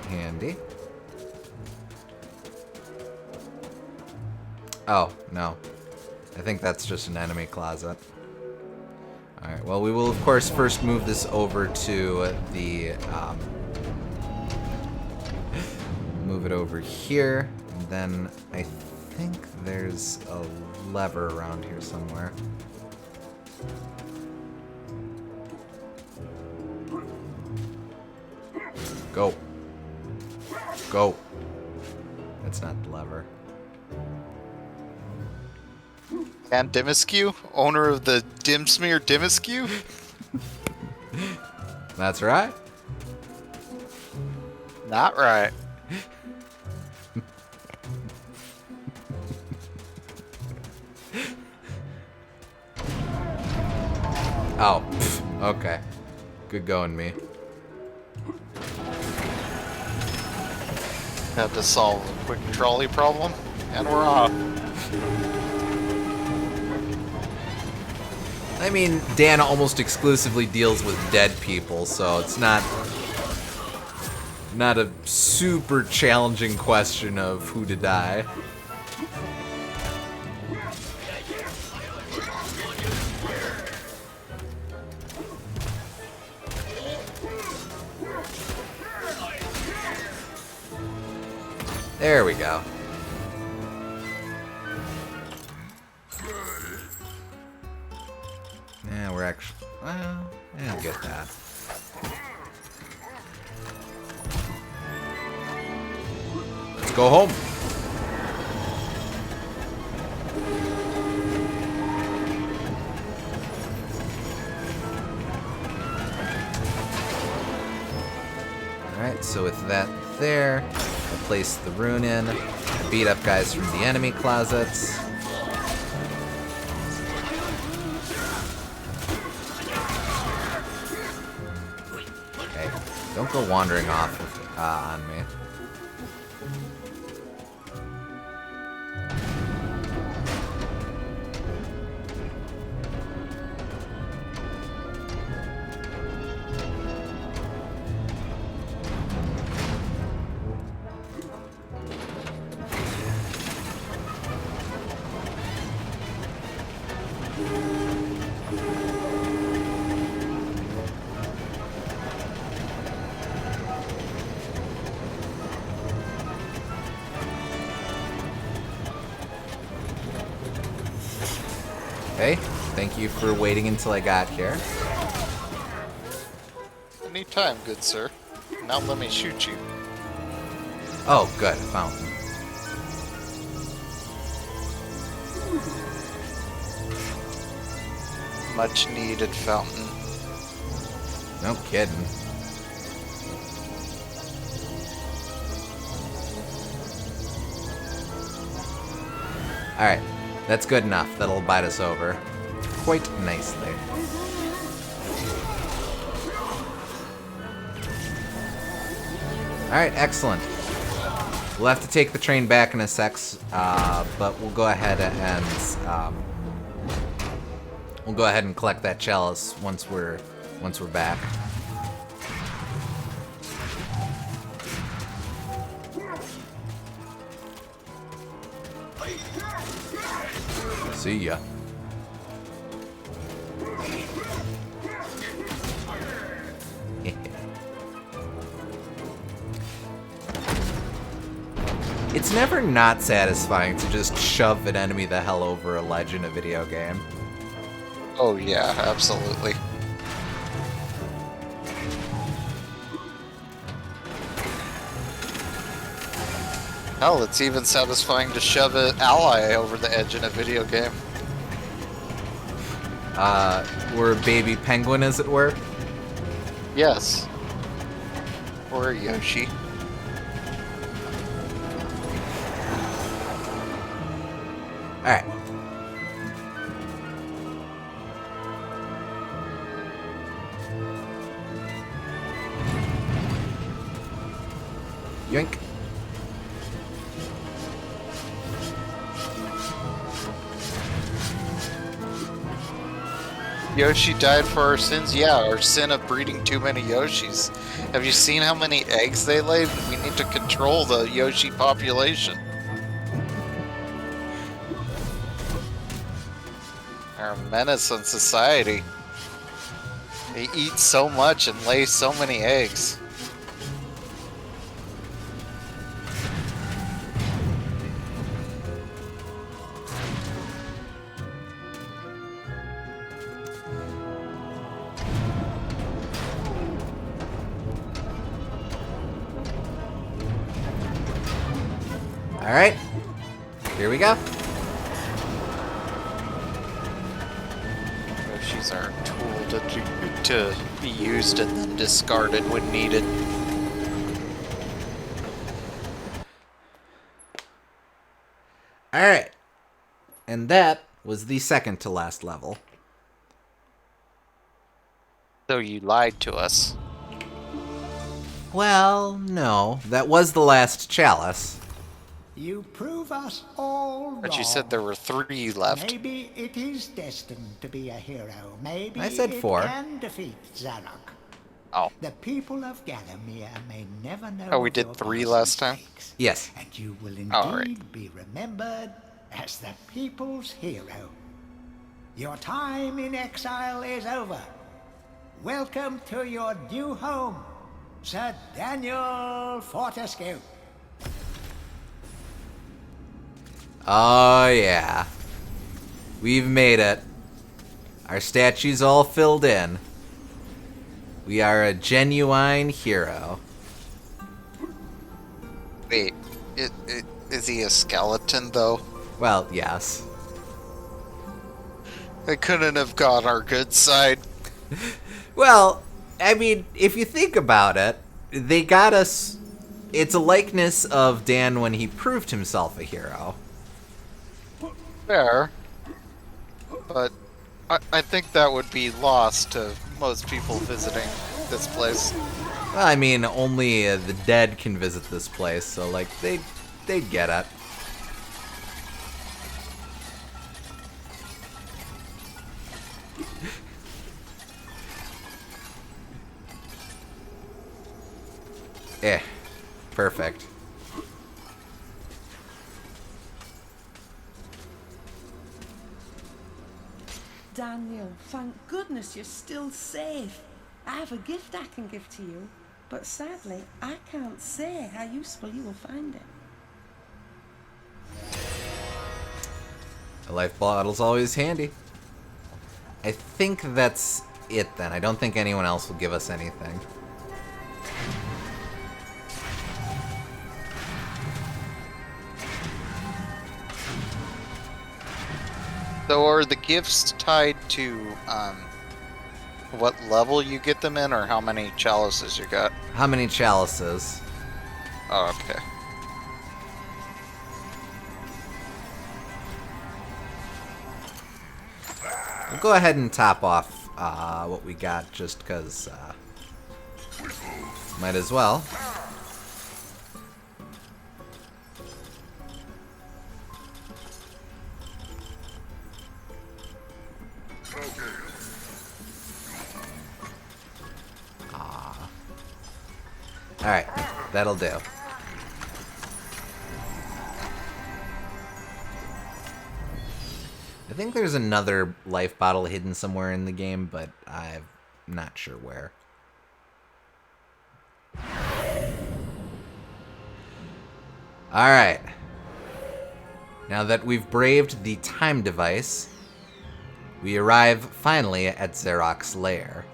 Handy. Oh, no. I think that's just an enemy closet. Alright, well, we will, of course, first move this over to the, move it over here, and then I think there's a lever around here somewhere. Go. Go. That's not the lever. And Dimiskew, owner of the Dimsmear Dimiskew? That's right. Not right. Oh, pff, okay. Good going, me. Had to solve a quick trolley problem, and we're off. I mean, Dan almost exclusively deals with dead people, so it's not a super challenging question of who to die. There we go. Yeah, we're actually... Well, yeah, I'll get that. Let's go home. Alright, so with that there, I'll place the rune in, beat up guys from the enemy closets. Okay, don't go wandering off on me. Okay, thank you for waiting until I got here. Anytime, good sir. Now let me shoot you. Oh, good, fountain. much needed fountain. No kidding. Alright, that's good enough. That'll bite us over quite nicely. Alright, excellent. We'll have to take the train back in a sec, but we'll go ahead and collect that chalice once we're back. See ya. It's never not satisfying to just shove an enemy the hell over a ledge in a video game. Oh yeah, absolutely. Hell, it's even satisfying to shove an ally over the edge in a video game. We're a baby penguin, as it were. Yes. Or Yoshi. Alright. Yoink. Yoshi died for our sins? Yeah, our sin of breeding too many Yoshis. Have you seen how many eggs they lay? We need to control the Yoshi population. They're a menace on society. They eat so much and lay so many eggs. Alright. Here we go. Yoshis are a tool to be used and then discarded when needed. Alright. And that was the second to last level. So you lied to us. Well, no. That was the last chalice. You prove us all wrong. But you said there were 3 left. Maybe it is destined to be a hero. Maybe I said it 4. can defeat Zarok. Oh. The people of Gallowmere may never know. Oh, we of did your 3 past last time? mistakes, Yes. and you will indeed All right. be remembered as the people's hero. Your time in exile is over. Welcome to your new home, Sir Daniel Fortescue. Oh, yeah. We've made it. Our statue's all filled in. We are a genuine hero. Wait, is he a skeleton, though? Well, yes. They couldn't have got our good side. Well, I mean, if you think about it, they got us... It's a likeness of Dan when he proved himself a hero. Fair. But I think that would be lost to most people visiting this place. Well, I mean, only the dead can visit this place, so, like, they'd get it. Perfect. Daniel, thank goodness you're still safe. I have a gift I can give to you, but sadly, I can't say how useful you will find it. A life bottle's always handy. I think that's it then. I don't think anyone else will give us anything. So are the gifts tied to what level you get them in, or how many chalices you got? How many chalices? Oh, okay. We'll go ahead and top off what we got just because might as well. Alright, that'll do. I think there's another life bottle hidden somewhere in the game, but I'm not sure where. Alright. Now that we've braved the time device, we arrive finally at Zarok's lair.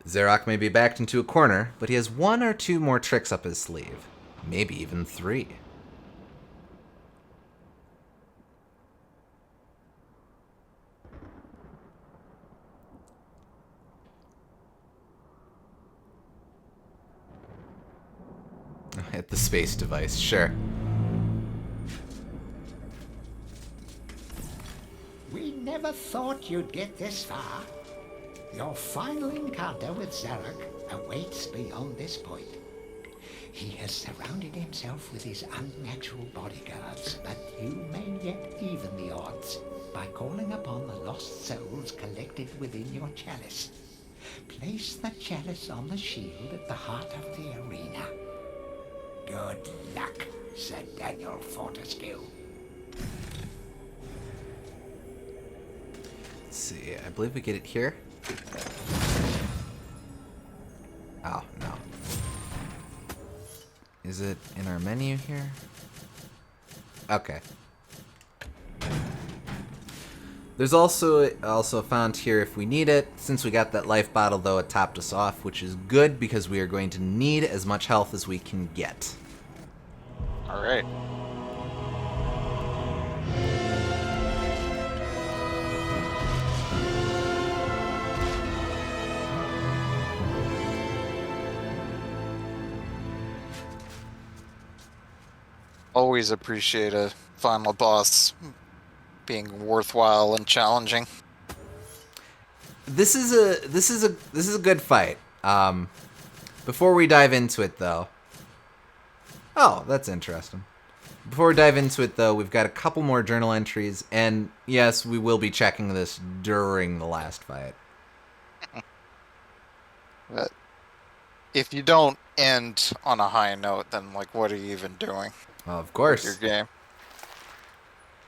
Zarok may be backed into a corner, but he has 1 or 2 more tricks up his sleeve. Maybe even 3. Hit the space device, sure. We never thought you'd get this far. Your final encounter with Zarok awaits beyond this point. He has surrounded himself with his unnatural bodyguards, but you may yet even the odds by calling upon the lost souls collected within your chalice. Place the chalice on the shield at the heart of the arena. Good luck, Sir Daniel Fortescue. Let's see, I believe we get it here. Oh, no. Is it in our menu here? Okay. There's also found here if we need it. Since we got that life bottle, though, it topped us off, which is good because we are going to need as much health as we can get. All right. Always appreciate a final boss being worthwhile and challenging. This is a good fight. Before we dive into it, though. Oh, that's interesting. Before we dive into it, though, we've got a couple more journal entries, and yes, we will be checking this during the last fight. But if you don't end on a high note, then like, what are you even doing? Of course. Your game.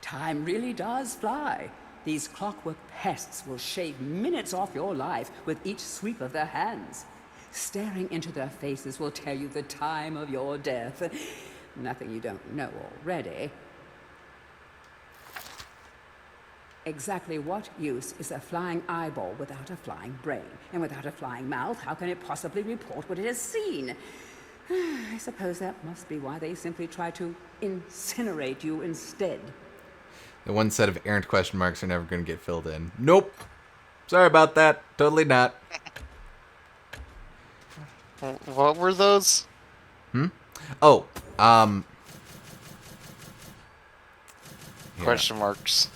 Time really does fly. These clockwork pests will shave minutes off your life with each sweep of their hands. Staring into their faces will tell you the time of your death. Nothing you don't know already. Exactly what use is a flying eyeball without a flying brain? And without a flying mouth, how can it possibly report what it has seen? I suppose that must be why they simply try to incinerate you instead. The one set of errant question marks are never going to get filled in. Nope. Sorry about that. Totally not. What were those? Oh, Question marks.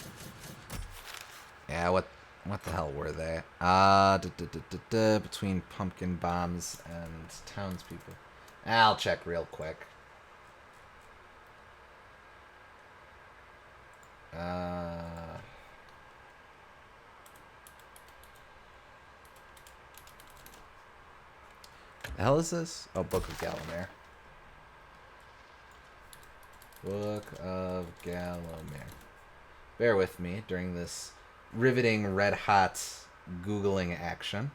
Yeah, what the hell were they? Between pumpkin bombs and townspeople. I'll check real quick. The hell is this? Oh, Book of Gallimere. Book of Gallimere. Bear with me during this riveting, red-hot Googling action.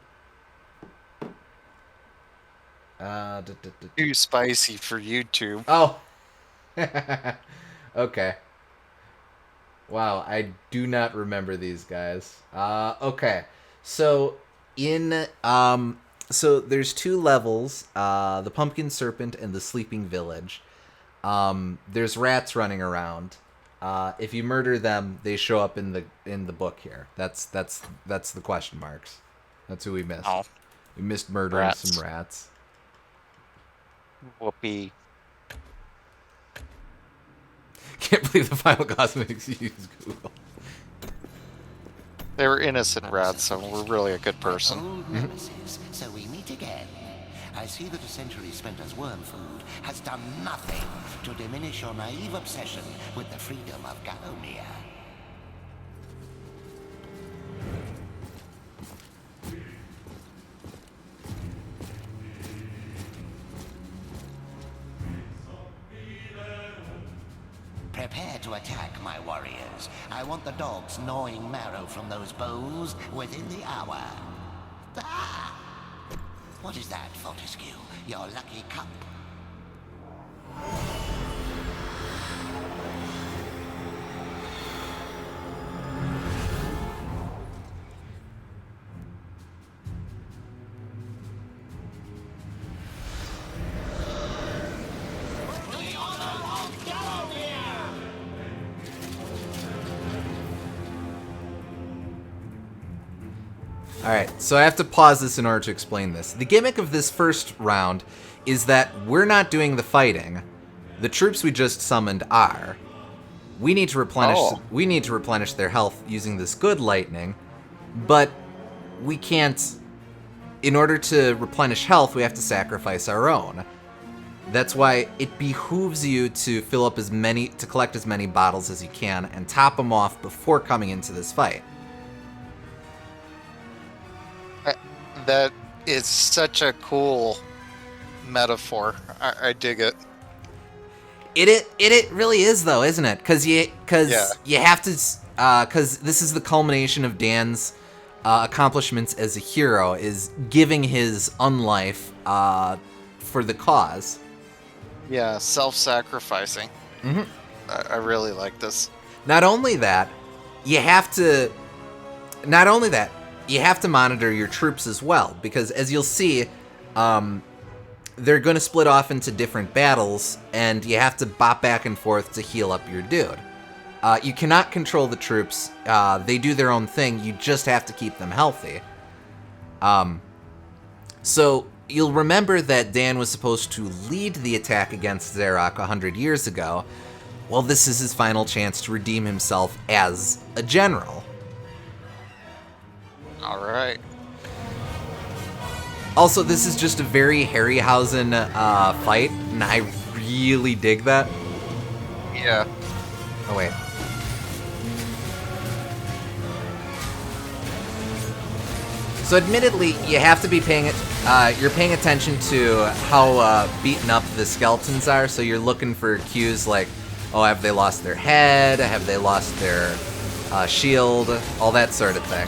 Too spicy for YouTube. Oh! Okay. Wow, I do not remember these guys. Okay. So, in So there's 2 levels, the Pumpkin Serpent and the Sleeping Village. There's rats running around. If you murder them, they show up in the book here. That's the question marks. That's who we missed. Oh. We missed murdering some rats. Whoopee. Can't believe the final cosmetics used Google. They were innocent rats, so we're really a good person. Old nemesis, so we meet again. I see that a century spent as worm food has done nothing to diminish your naive obsession with the freedom of Gallowmere. Prepare to attack, my warriors. I want the dogs gnawing marrow from those bows within the hour. Ah! What is that, Fortescue? Your lucky cup? Alright, so I have to pause this in order to explain this. The gimmick of this first round is that we're not doing the fighting. The troops we just summoned are. We need to replenish their health using this good lightning, but we can't. In order to replenish health, we have to sacrifice our own. That's why it behooves you to collect as many bottles as you can and top them off before coming into this fight. That is such a cool metaphor. I dig it. It really is though, isn't it? Because you have to, because this is the culmination of Dan's accomplishments as a hero, is giving his unlife for the cause. Yeah, self-sacrificing. Mm-hmm. I really like this. Not only that, you have to monitor your troops as well, because as you'll see, they're going to split off into different battles, and you have to bop back and forth to heal up your dude. You cannot control the troops. They do their own thing. You just have to keep them healthy. So you'll remember that Dan was supposed to lead the attack against Zarok 100 years ago. Well, this is his final chance to redeem himself as a general. All right. Also, this is just a very Harryhausen fight, and I really dig that. Yeah. Oh, wait. So, admittedly, you have to be you're paying attention to how beaten up the skeletons are, so you're looking for cues like, oh, have they lost their head? Have they lost their shield? All that sort of thing.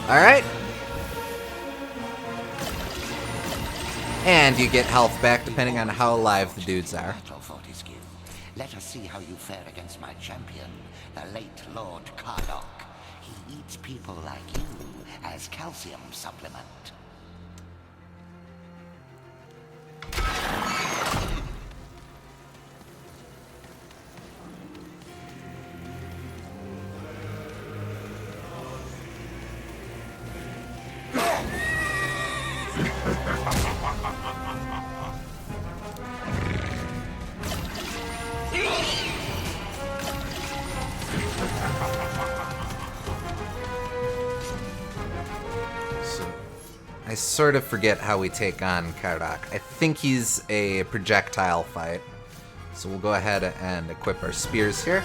Alright. And you get health back depending on how alive the dudes are. Fortescue. Let us see how you fare against my champion, the late Lord Cardok. He eats people like you as calcium supplement. I sort of forget how we take on Cardok. I think he's a projectile fight. So we'll go ahead and equip our spears here.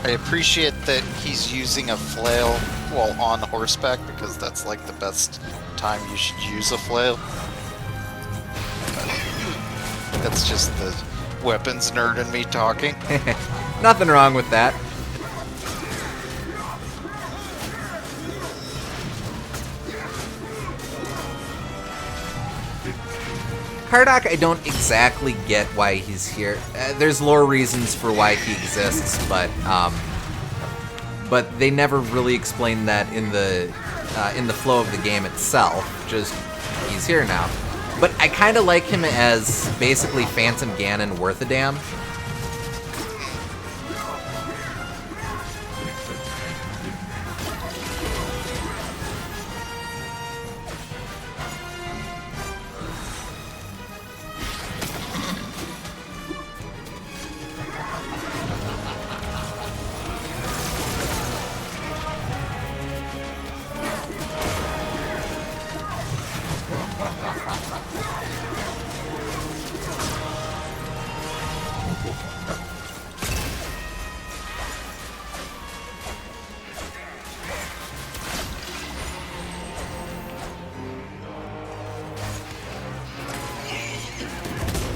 I appreciate that he's using a flail while on horseback, because that's like the best time you should use a flail. That's just the weapons nerd in me talking. Nothing wrong with that. Kardak, I don't exactly get why he's here. There's lore reasons for why he exists, but they never really explain that in the flow of the game itself. Just he's here now. But I kind of like him as basically Phantom Ganon worth a damn.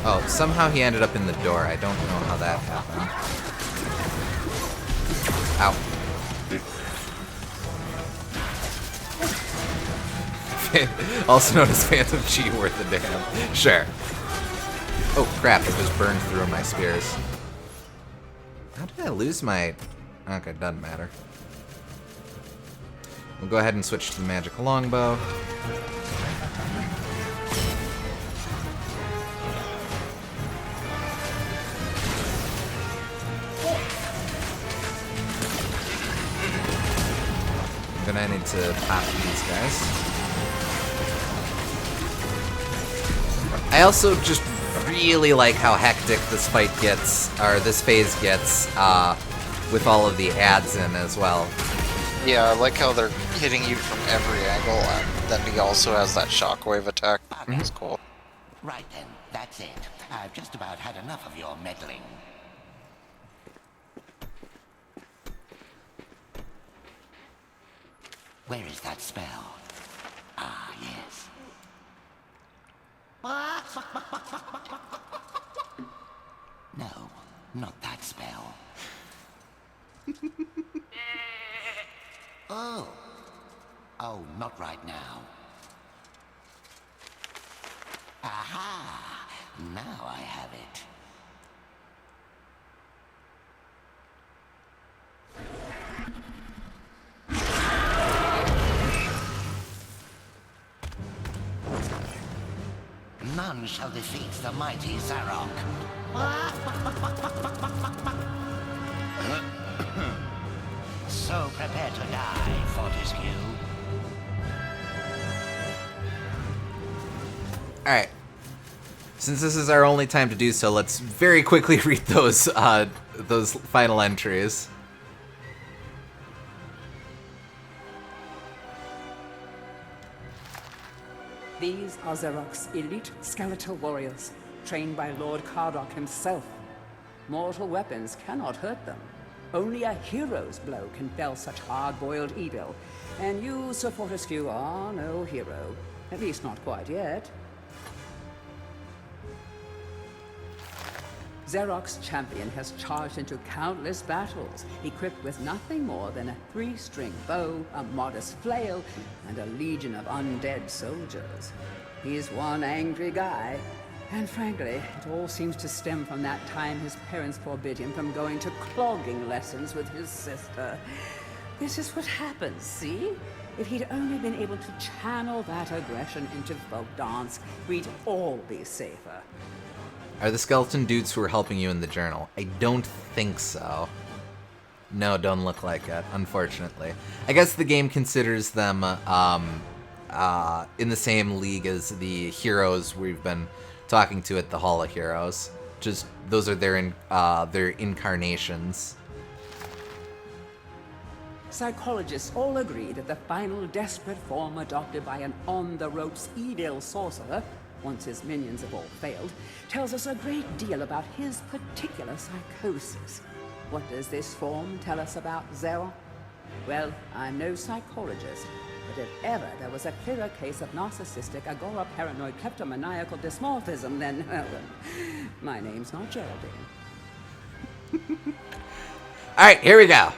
Oh, somehow he ended up in the door. I don't know how that happened. Ow. Also known as Phantom Chi worth a damn. Sure. Oh crap, it was burned through my spears. How did I lose my... Okay, doesn't matter. We'll go ahead and switch to the magical longbow. I'm gonna need to pop these guys. I also just really like how hectic this fight gets, or this phase gets, with all of the ads in as well. Yeah, I like how they're hitting you from every angle, and then he also has that shockwave attack. It's cool. Right then, that's it. I've just about had enough of your meddling. Where is that spell? Ah, yes. No, not that spell. Oh. Oh, not right now. Aha! Now I have it. None shall defeat the mighty Zarok. So prepare to die, Fortescue. Alright. Since this is our only time to do so, let's very quickly read those final entries. These are Zarok's elite skeletal warriors, trained by Lord Kardak himself. Mortal weapons cannot hurt them. Only a hero's blow can fell such hard-boiled evil. And you, Sir Fortescue, are no hero. At least not quite yet. Zarok's champion has charged into countless battles, equipped with nothing more than a 3-string bow, a modest flail, and a legion of undead soldiers. He's one angry guy, and frankly, it all seems to stem from that time his parents forbid him from going to clogging lessons with his sister. This is what happens, see? If he'd only been able to channel that aggression into folk dance, we'd all be safer. Are the skeleton dudes who are helping you in the journal? I don't think so. No, don't look like it, unfortunately. I guess the game considers them in the same league as the heroes we've been talking to at the Hall of Heroes. Just those are their incarnations. Psychologists all agree that the final desperate form adopted by an on-the-ropes evil sorcerer, once his minions have all failed, tells us a great deal about his particular psychosis. What does this form tell us about Zarok? Well, I'm no psychologist, But if ever there was a clearer case of narcissistic, agora-paranoid, kleptomaniacal dysmorphism, then, well, my name's not Geraldine. All right, here we go.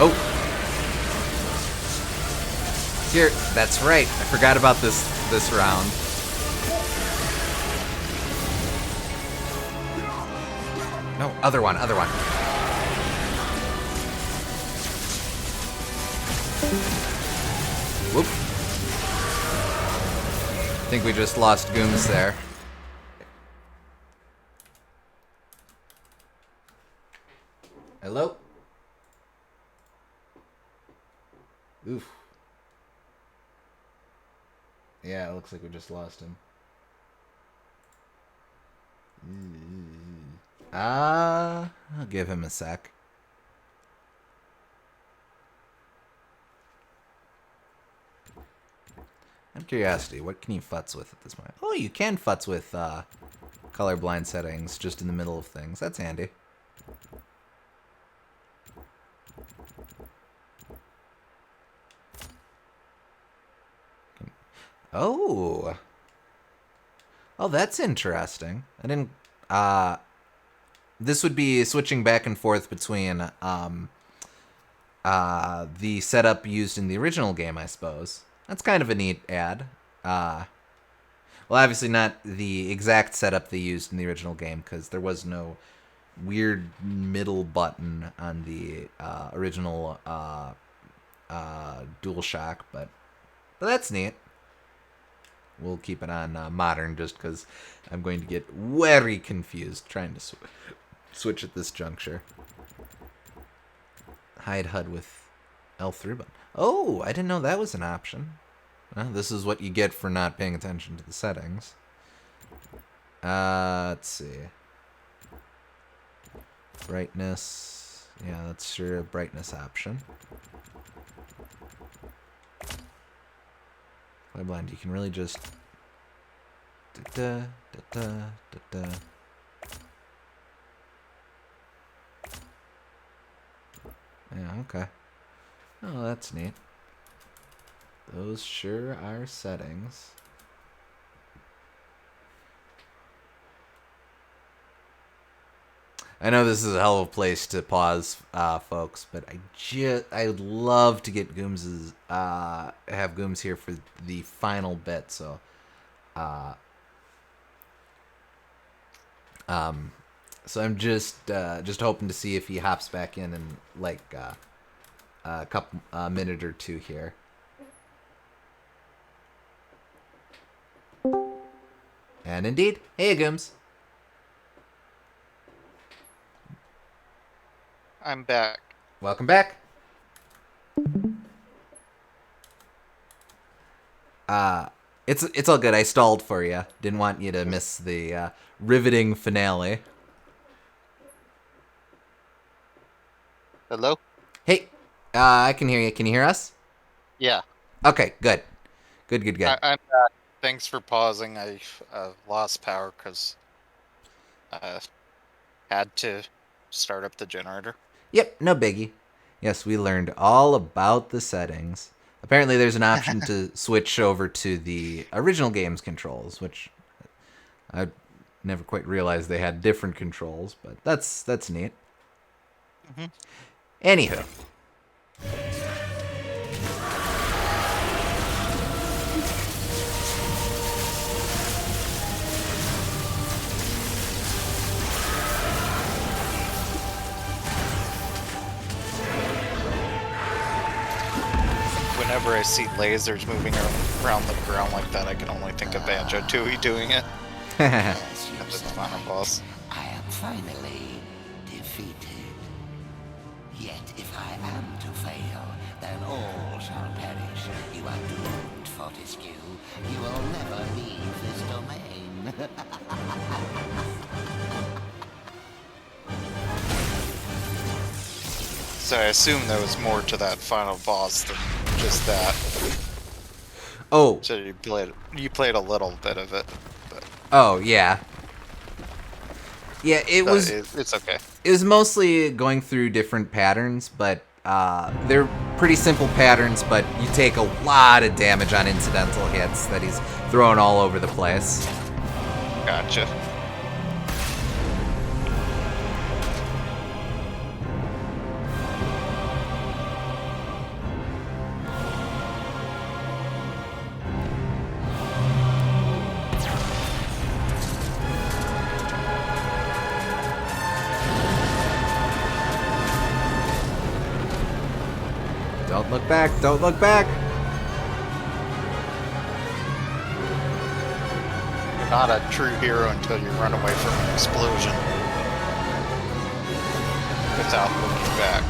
Oh. Here, that's right. I forgot about this round. No, other one. Whoop. I think we just lost Gooms there. Hello? Oof. Yeah, it looks like we just lost him. I'll give him a sec. Out of curiosity, what can you futz with at this point? Oh, you can futz with colorblind settings just in the middle of things. That's handy. Oh. Oh, that's interesting. I didn't... This would be switching back and forth between the setup used in the original game, I suppose. That's kind of a neat add. Well, obviously not the exact setup they used in the original game, because there was no weird middle button on the original DualShock, but that's neat. We'll keep it on modern just because I'm going to get very confused trying to switch at this juncture. Hide HUD with L3 button. Oh, I didn't know that was an option. Well, this is what you get for not paying attention to the settings. Let's see. Brightness. Yeah, that's sure a brightness option. Colorblind, you can really just... Yeah, okay. Oh, that's neat. Those sure are settings. I know this is a hell of a place to pause, folks, but I would love to get Gooms's have Gooms here for the final bit. So, so I'm just hoping to see if he hops back in like a couple minute or two here. And indeed, hey Gooms. I'm back. Welcome back. It's all good. I stalled for you. Didn't want you to miss the riveting finale. Hello? Hey, I can hear you. Can you hear us? Yeah. Okay, good. Good. I'm back. Thanks for pausing. I lost power because I had to start up the generator. Yep, no biggie. Yes, we learned all about the settings. Apparently there's an option to switch over to the original game's controls, which I never quite realized they had different controls, but that's neat. Mm-hmm. Anywho. Whenever I see lasers moving around the ground like that, I can only think of Banjo-Tooie doing it. Yes, you At the say final boss. I am finally defeated. Yet if I am to fail, then all shall perish. You are doomed, Fortescue. You will never leave this domain. So I assume there was more to that final boss than just that. Oh. So you played a little bit of it. But, Oh, yeah. Yeah, it's okay. It was mostly going through different patterns, but they're pretty simple patterns, but you take a lot of damage on incidental hits that he's throwing all over the place. Gotcha. Don't look back, don't look back! You're not a true hero until you run away from an explosion. Without looking back.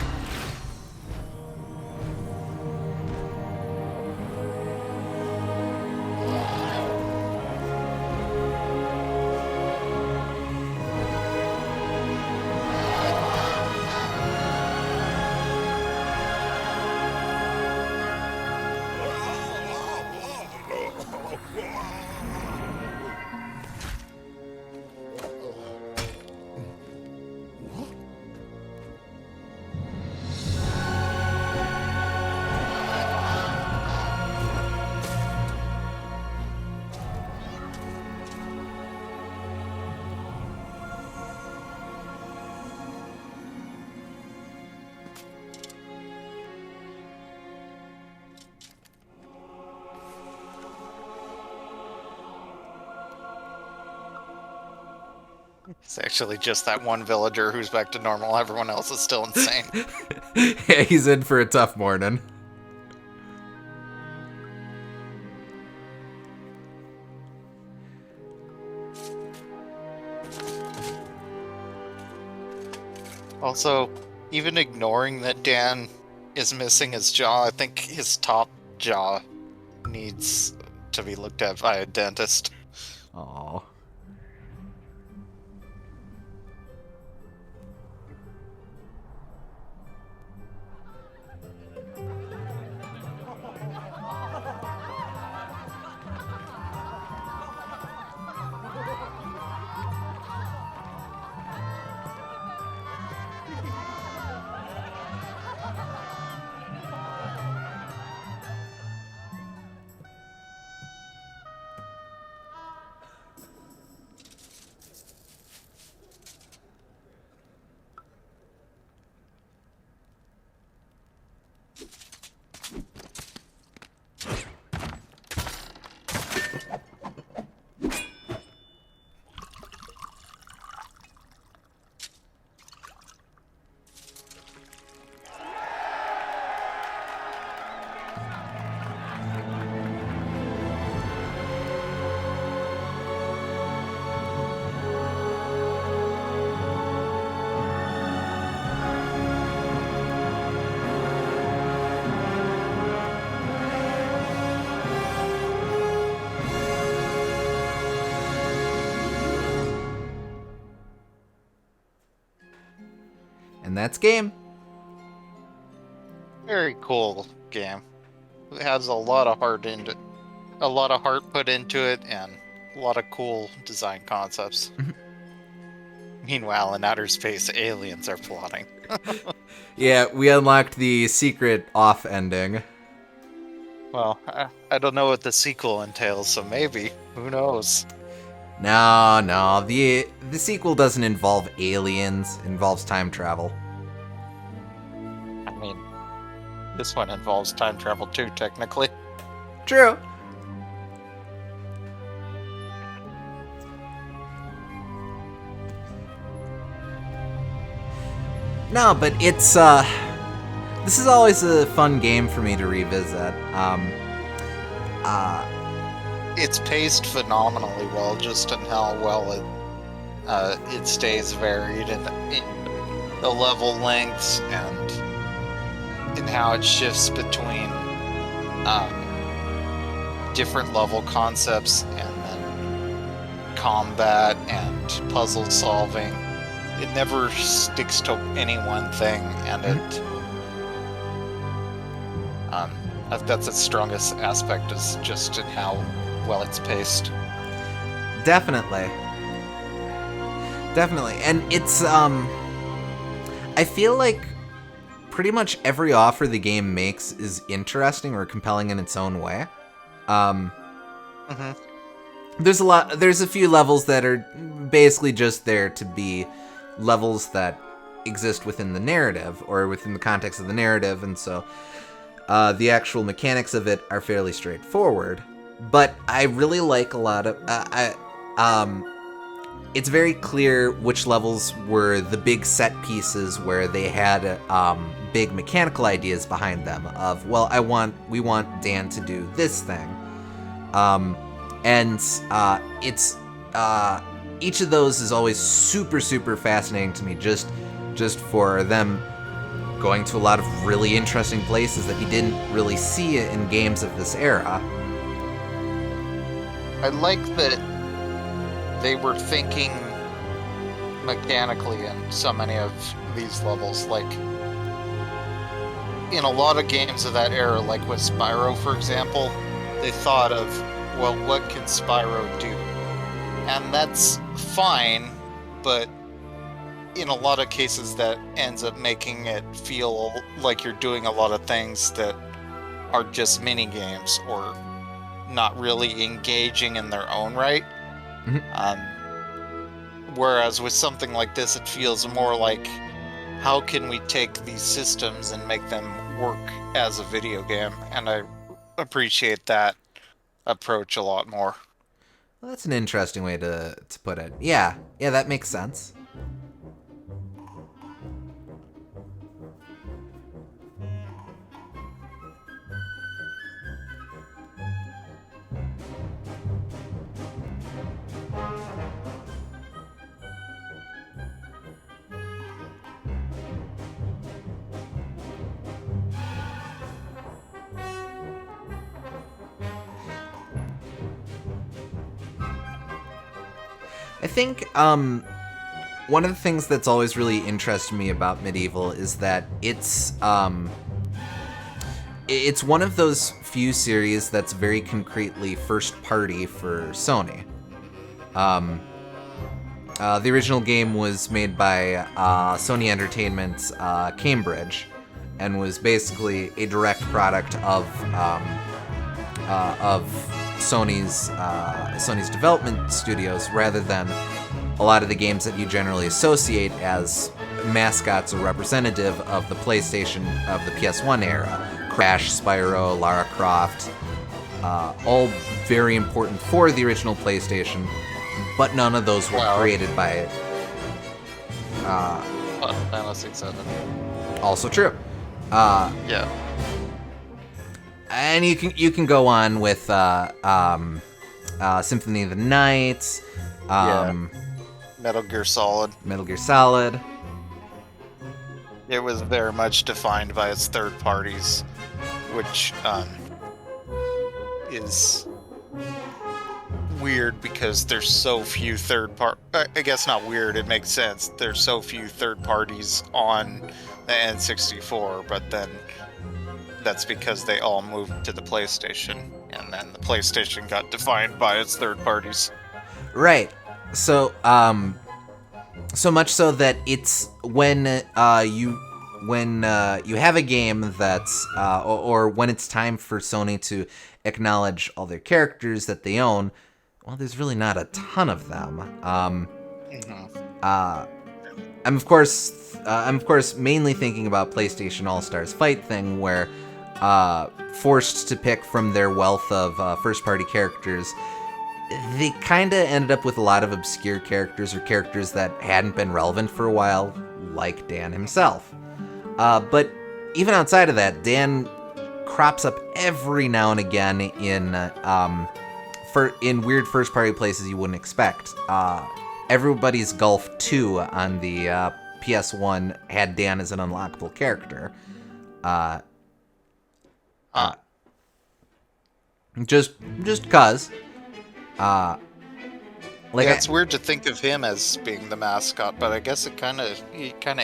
It's actually just that one villager who's back to normal. Everyone else is still insane. Yeah, he's in for a tough morning. Also, even ignoring that Dan is missing his jaw, I think his top jaw needs to be looked at by a dentist. Aww. And that's game. Very cool game. It has a lot of heart put into it, and a lot of cool design concepts. Meanwhile, in outer space, aliens are plotting. Yeah, we unlocked the secret off ending. Well, I don't know what the sequel entails, so maybe. Who knows? No. The sequel doesn't involve aliens. It involves time travel. I mean, this one involves time travel too, technically. True. No, but it's this is always a fun game for me to revisit. It's paced phenomenally well, just in how well it stays varied in the level lengths and in how it shifts between different level concepts and then combat and puzzle solving. It never sticks to any one thing, and that's its strongest aspect, is just in how well it's paced. Definitely. And it's I feel like pretty much every offer the game makes is interesting or compelling in its own way. There's a few levels that are basically just there to be levels that exist within the narrative or within the context of the narrative, and so the actual mechanics of it are fairly straightforward. But I really like a lot of it's very clear which levels were the big set pieces where they had big mechanical ideas behind them of, well, we want Dan to do this thing. It's each of those is always super, super fascinating to me, just for them going to a lot of really interesting places that you didn't really see in games of this era. I like that they were thinking mechanically in so many of these levels. Like, in a lot of games of that era, like with Spyro, for example, they thought of, well, what can Spyro do? And that's fine, but in a lot of cases that ends up making it feel like you're doing a lot of things that are just mini games or not really engaging in their own right. Whereas with something like this, it feels more like, how can we take these systems and make them work as a video game? And I appreciate that approach a lot more. Well, that's an interesting way to put it. Yeah, that makes sense. I think one of the things that's always really interested me about MediEvil is that it's one of those few series that's very concretely first party for Sony. The original game was made by Sony Entertainment's Cambridge, and was basically a direct product of Sony's development studios, rather than a lot of the games that you generally associate as mascots or representative of the PlayStation of the PS1 era. Crash, Spyro, Lara Croft, all very important for the original PlayStation, but none of those were created by Final Fantasy VII. Also true. Yeah. And you can go on with Symphony of the Night, Metal Gear Solid. It was very much defined by its third parties, which is weird because there's so few I guess not weird, it makes sense. There's so few third parties on the N64, but then that's because they all moved to the PlayStation, and then the PlayStation got defined by its third parties. Right. So, so much so that it's when you when you have a game that's, or when it's time for Sony to acknowledge all their characters that they own, well, there's really not a ton of them. I'm of course mainly thinking about PlayStation All-Stars Fight thing, where forced to pick from their wealth of first-party characters, they kind of ended up with a lot of obscure characters or characters that hadn't been relevant for a while, like Dan himself. But even outside of that, Dan crops up every now and again in weird first-party places you wouldn't expect. Everybody's Golf 2 on the PS1 had Dan as an unlockable character. Just cause. It's weird to think of him as being the mascot, but I guess he kind of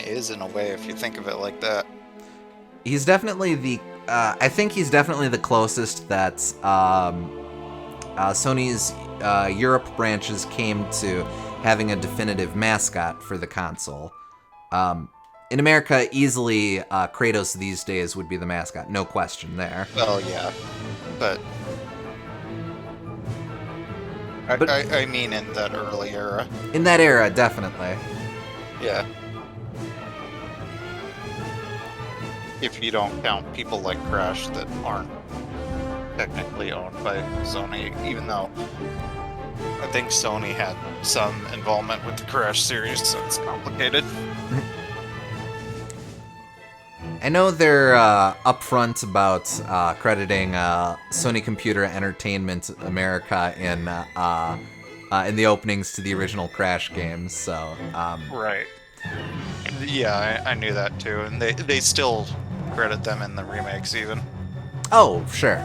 is in a way if you think of it like that. He's definitely I think he's definitely the closest that Sony's Europe branches came to having a definitive mascot for the console. In America, easily Kratos these days would be the mascot, no question there. Well, yeah, but I mean in that early era. In that era, definitely. Yeah. If you don't count people like Crash that aren't technically owned by Sony, even though I think Sony had some involvement with the Crash series, so it's complicated. I know they're upfront about crediting Sony Computer Entertainment America in the openings to the original Crash games, so... Right. Yeah, I knew that too, and they still credit them in the remakes even. Oh, sure.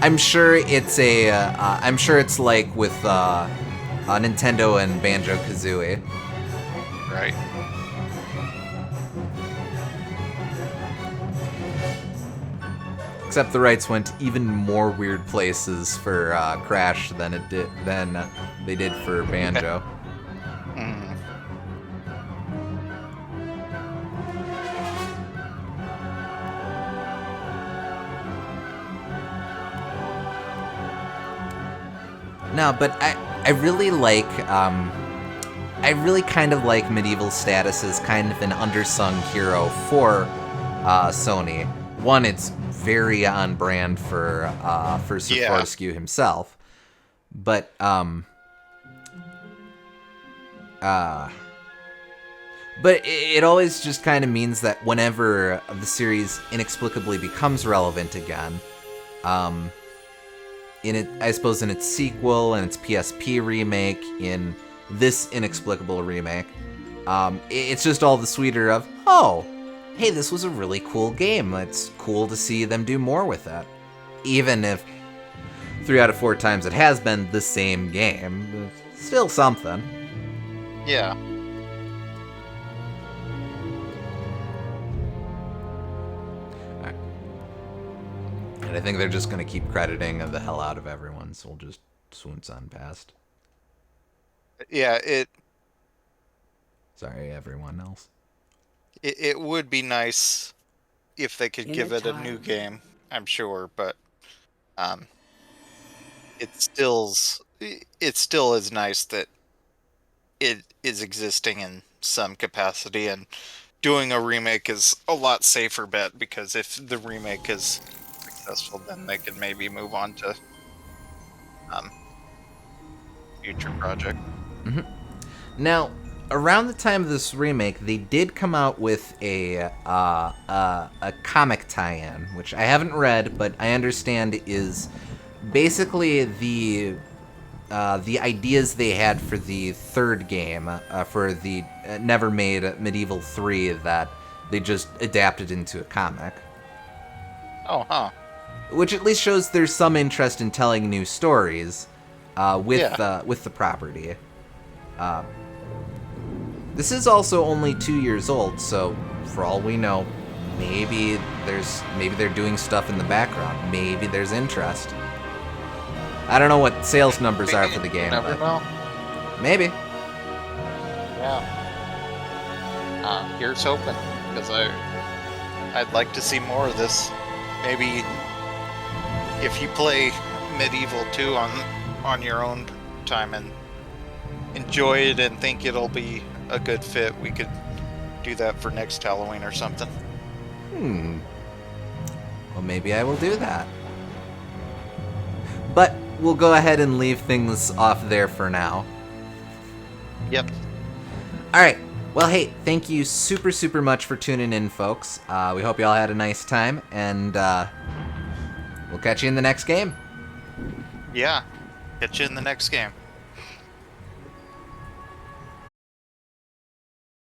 I'm sure it's I'm sure it's like with Nintendo and Banjo-Kazooie. Right. Except the rights went even more weird places for Crash than they did for Banjo. No, but I really like I really kind of like MediEvil's status as kind of an undersung hero for Sony. One, it's very on brand for Sir Fortescue himself, but it always just kind of means that whenever the series inexplicably becomes relevant again, I suppose in its sequel and its PSP remake, in this inexplicable remake, it's just all the sweeter of, oh, hey, this was a really cool game. It's cool to see them do more with it. Even if 3 out of 4 times it has been the same game, it's still something. Yeah. And I think they're just going to keep crediting the hell out of everyone, so we'll just swoons on past. Yeah, Sorry, everyone else. It would be nice if they could give it a new game, I'm sure, but it still is nice that it is existing in some capacity, and doing a remake is a lot safer bet, because if the remake is successful, then they can maybe move on to future project. Mm-hmm. Now, around the time of this remake, they did come out with a comic tie-in, which I haven't read, but I understand is basically the ideas they had for the third game, for the never-made MediEvil 3, that they just adapted into a comic. Oh, huh. Which at least shows there's some interest in telling new stories with the property. This is also only 2 years old, so for all we know, maybe they're doing stuff in the background. Maybe there's interest. I don't know what sales numbers are for the game. Never know. Maybe. Yeah. Here's hoping, because I'd like to see more of this. Maybe if you play MediEvil 2 on your own time and enjoy it and think it'll be a good fit, we could do that for next Halloween or something. Well, maybe I will do that. But we'll go ahead and leave things off there for now. Yep. Alright, well hey, thank you super much for tuning in, folks. We hope you all had a nice time, and we'll catch you in the next game. Yeah. Catch you in the next game.